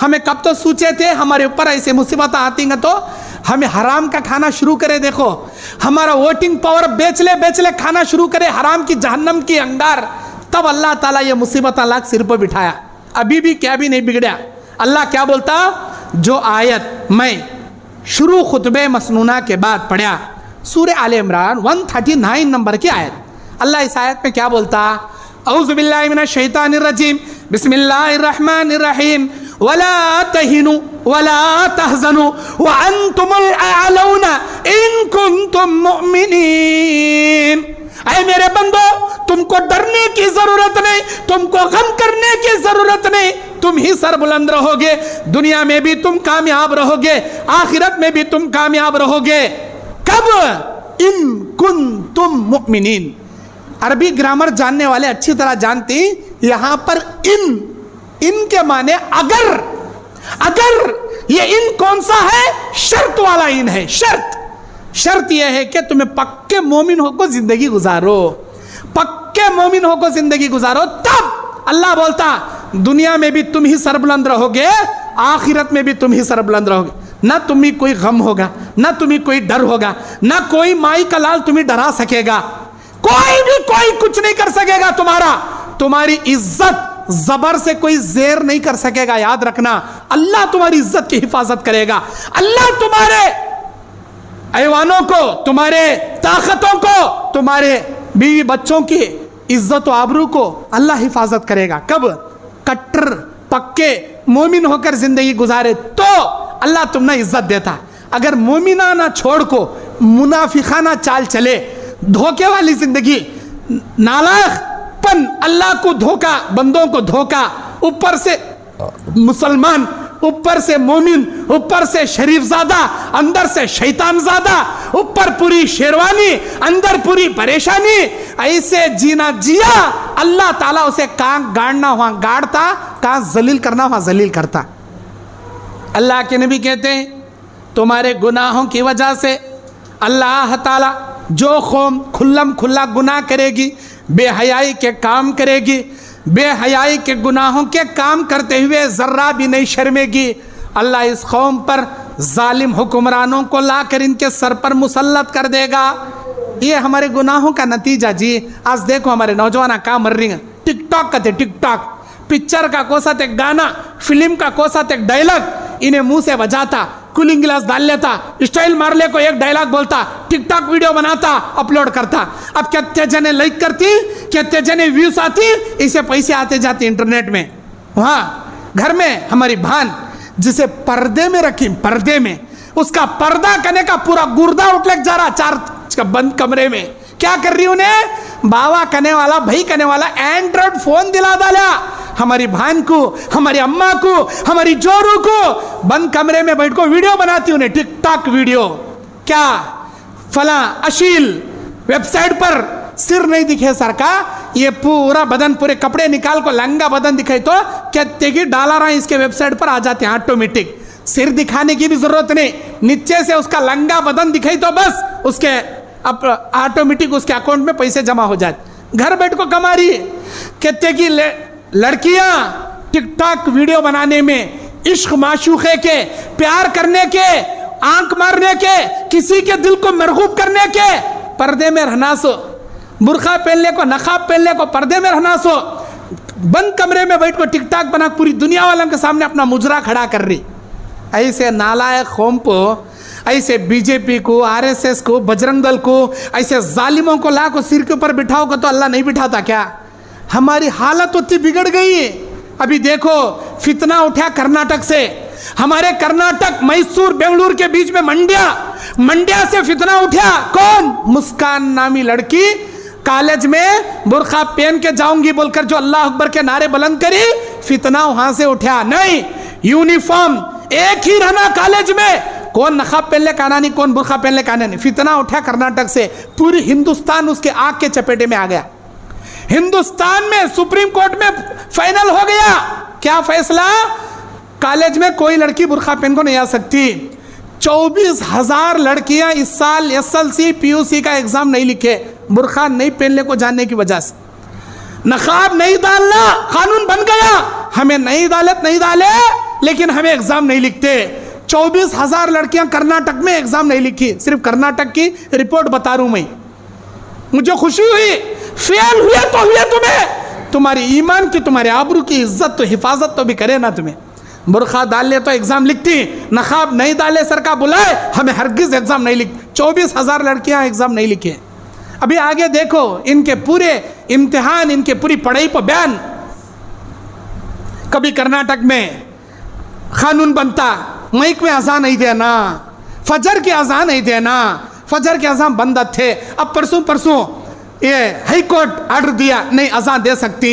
Speaker 1: हमें कब तो सोचे थे हमारे ऊपर ऐसे मुसीबत आती हैं तो हमें हराम का खाना शुरू करे। देखो हमारा वोटिंग पावर बेच ले खाना शुरू करे हराम की जहन्नम की अंगार, तब अल्लाह ताला ये मुसीबत अल्लाह सिर पर बिठाया। अभी भी क्या भी नहीं बिगड़ा। अल्लाह क्या बोलता, जो आयत मैं शुरू खुतबे मसनूना के बाद पढ़ा, सूरह आले इमरान 139 नंबर की आयत, अल्लाह इस आयत में क्या बोलता, औज़ु बिल्लाहि मिनश शैतानिर रजीम, बिस्मिल्लाहिर रहमानिर रहीम, वला तहिनु वला तहजनु व अंतुमुल अअलौना इन कुंतुम मुमिनीन। ऐ मेरे बंदो, तुमको डरने की जरूरत नहीं, तुमको गम करने की जरूरत नहीं, तुम ही सरबुलंद रहोगे। दुनिया में भी तुम कामयाब रहोगे, आखिरत में भी तुम कामयाब रहोगे। कब, इन कुंतुम मुमिनीन। अरबी ग्रामर जानने वाले अच्छी तरह जानते, यहां पर इन के माने अगर। ये इन कौन सा है, शर्त वाला इन है। शर्त यह है कि तुम्हें पक्के मोमिन होकर जिंदगी गुजारो, पक्के मोमिन होकर जिंदगी गुजारो, तब अल्लाह बोलता दुनिया में भी तुम ही सरबुलंद रहोगे, आखिरत में भी तुम ही सरबुलंद रहोगे। ना तुम्हें कोई गम होगा, ना तुम्हें कोई डर होगा, ना कोई माई का लाल तुम्हें डरा सकेगा, कोई कुछ नहीं कर सकेगा। तुम्हारी इज्जत जबर से कोई जेर नहीं कर सकेगा। याद रखना, अल्लाह तुम्हारी इज्जत की हिफाजत करेगा। अल्लाह तुम्हारे ऐवानों को, तुम्हारे ताकतों को, तुम्हारे बीवी बच्चों की इज्जत व आबरू को अल्लाह हिफाजत करेगा। कब, कट्टर पक्के मोमिन होकर जिंदगी गुजारे तो अल्लाह तुमने इज्जत देता। अगर मोमिनाना छोड़ को मुनाफिकाना चाल चले, धोखे वाली जिंदगी, नालायकपन, अल्लाह को धोखा, बंदों को धोखा, ऊपर से मुसलमान, ऊपर से मोमिन, ऊपर से शरीफजादा, अंदर से शैतानजादा, ऊपर पूरी शेरवानी, अंदर पूरी परेशानी, ऐसे जीना जिया, अल्लाह ताला उसे कहां गाड़ना वहां गाड़ता, कहां जलील करना वहां जलील करता। अल्लाह के नबी कहते हैं तुम्हारे गुनाहों की वजह से अल्लाह ताला जो कौम खुल्लम खुल्ला गुनाह करेगी, बेहयाई के काम करेगी, बेहयाई के गुनाहों के काम करते हुए ज़र्रा भी नहीं शर्मेगी, अल्लाह इस कौम पर जालिम हुक्मरानों को लाकर इनके सर पर मुसल्लत कर देगा। ये हमारे गुनाहों का नतीजा जी। आज देखो हमारे नौजवान कहाँ मर रही हैं, टिकटॉक का थे टिकटॉक, पिक्चर का कोसा थे गाना, फिल्म का कोसा थे डायलॉग, इन्हें मुंह से बजाता, कूलिंग गिलास डाल लेता, स्टाइल मार ले को एक डायलॉग बोलता, टिकटॉक वीडियो बनाता, अपलोड करता। अब कितने जने लाइक करती, कितने जने व्यूज आती, इसे पैसे आते जाते इंटरनेट में। वहाँ घर में हमारी बहन जिसे पर्दे में रखी, पर्दे में उसका पर्दा करने का पूरा गुर्दा उठ लग जा रहा, चार बंद कमरे में क्या कर रही उन्हें, बाबा करने वाला भाई करने वाला एंड्रॉइड फोन दिला डाला हमारी बहन को, हमारी अम्मा को, हमारी जोरू को। बंद कमरे में बैठ को वीडियो बनाती उन्हें, टिकटॉक वीडियो, क्या फला अश्लील वेबसाइट पर सिर नहीं दिखे सर का, ये पूरा बदन, पूरे कपड़े निकाल को लंगा बदन दिखाई तो कहते कि डाला रहा इसके वेबसाइट पर आ जाते हैं ऑटोमेटिक। सिर दिखाने की भी जरूरत नहीं, नीचे से उसका लंगा बदन दिखाई तो बस उसके अब ऑटोमेटिक उसके अकाउंट में पैसे जमा हो जाते। घर बैठ को कमा रही है। कहते कि लड़कियां टिकटॉक वीडियो बनाने में, इश्क माशूके के, प्यार करने के, आंख मारने के, किसी के दिल को मरगूब करने के पर्दे में रहना सो, बुरखा पहनने को, नकाब पहनने को पर्दे में रहना सो, बंद कमरे में बैठ को टिकटॉक बना पूरी दुनिया वालों के सामने अपना मुजरा खड़ा कर रही। ऐसे नालायक कौम को, ऐसे बीजेपी को, आरएसएस को, बजरंग दल को, ऐसे जालिमों को ला को सिर के ऊपर बिठाओगे तो अल्लाह नहीं बिठाता क्या? हमारी हालत उतनी बिगड़ गई है। अभी देखो फितना उठा कर्नाटक से, हमारे कर्नाटक मैसूर बेंगलुरु के बीच में मंड्या से फितना उठा। कौन? मुस्कान नामी लड़की कॉलेज में बुरखा पहन के जाऊंगी बोलकर जो अल्लाह अकबर के नारे बुलंद करी, फितना वहां से उठा। नहीं, यूनिफॉर्म एक ही रहना कॉलेज में, कौन नकाब पहनले का आना नहीं, कौन बुरखा पहनले का आना नहीं। फितना उठा कर्नाटक से, पूरी हिंदुस्तान उसके आग के चपेटे में आ गया। हिंदुस्तान में सुप्रीम कोर्ट में फाइनल हो गया। क्या फैसला? कॉलेज में कोई लड़की बुरखा पहन को नहीं आ सकती। 24,000 लड़कियां इस साल एसएलसी पीयूसी का एग्जाम नहीं लिखे, बुरखा नहीं पहनने को जानने की वजह से। नकाब नहीं डालना कानून बन गया, हमें नहीं डाले लेकिन हमें एग्जाम नहीं लिखते। 24,000 लड़कियां कर्नाटक में एग्जाम नहीं लिखी। सिर्फ कर्नाटक की रिपोर्ट बता रहा हूं मैं, मुझे खुशी हुई। फेल हुए तो हुए, तुम्हें तुम्हारी ईमान की, तुम्हारे आबरू की इज्जत तो हिफाजत तो भी करे ना। तुम्हें बुरखा डाल ले तो एग्जाम लिखती, नकाब नहीं डाले सर का बुलाए, हमें हरगिज एग्जाम नहीं लिख। 24,000 लड़कियां एग्जाम नहीं लिखे। अभी आगे देखो इनके पूरे इम्तिहान, इनके पूरी पढ़ाई पर बयान। कभी कर्नाटक में कानून बनता, माइक में अजान नहीं देना, फजर की अजान नहीं देना, फजर के अजान बंद थे। अब परसों ये हाई कोर्ट ऑर्डर दिया, नहीं अजान दे सकती।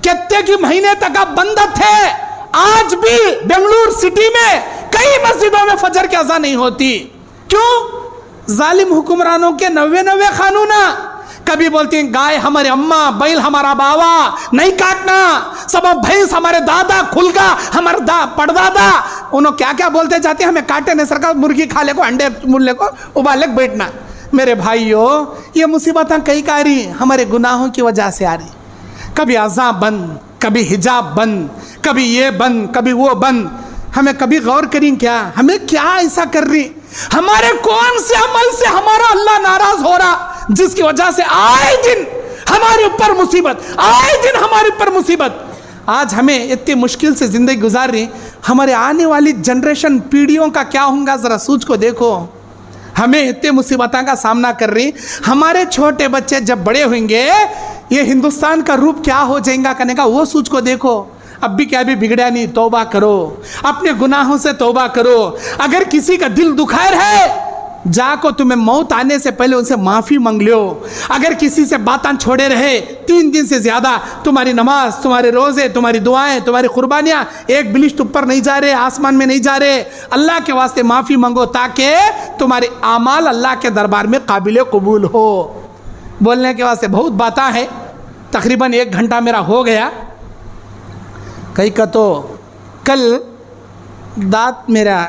Speaker 1: कितने की महीने तक अब बंद थे। आज भी बेंगलुरु सिटी में कई मस्जिदों में फजर की अजान नहीं होती। क्यों? जालिम हुक्मरानों के 99 कानून। कभी बोलती हैं गाय हमारे अम्मा, बैल हमारा बाबा, नहीं काटना, सब भैंस हमारे दादा, खुलगा हमारे पड़दादा। उन्होंने क्या क्या बोलते जाते, हमें काटे नहीं सरकार, मुर्गी खा ले को, अंडे मुर्ले को उबाल ले बैठना। मेरे भाइयों, ये मुसीबतें कई का आ रही, हमारे गुनाहों की वजह से आ रही। कभी अज़ान बंद, कभी हिजाब बंद, कभी ये बंद, कभी वो बंद। हमें कभी गौर करें क्या, हमें क्या ऐसा कर रही, हमारे कौन से अमल से हमारा अल्लाह नाराज हो रहा, जिसकी वजह से आए दिन हमारे ऊपर मुसीबत, आए दिन हमारे ऊपर मुसीबत। आज हमें इतनी मुश्किल से जिंदगी गुजार रही, हमारे आने वाली जनरेशन, पीढ़ियों का क्या होगा, जरा सोच को देखो। हमें इतने मुसीबतों का सामना कर रही, हमारे छोटे बच्चे जब बड़े होंगे ये हिंदुस्तान का रूप क्या हो जाएगा करने का वो सोच को देखो। अब भी क्या भी बिगड़ा नहीं, तौबा करो, अपने गुनाहों से तौबा करो। अगर किसी का दिल दुखायर है, जाको तुम्हें मौत आने से पहले उनसे माफ़ी मांग लो। अगर किसी से बातें छोड़े रहे 3 दिन से ज़्यादा, तुम्हारी नमाज, तुम्हारे रोज़े, तुम्हारी दुआएं, तुम्हारी कुर्बानियाँ एक बिलिश्त ऊपर नहीं जा रहे, आसमान में नहीं जा रहे। अल्लाह के वास्ते माफ़ी मांगो ताकि तुम्हारे आमाल अल्लाह के दरबार में काबिल कबूल हो। बोलने के वास्ते बहुत बातें हैं, तकरीबन 1 घंटा मेरा हो गया। कहीं का तो कल दांत मेरा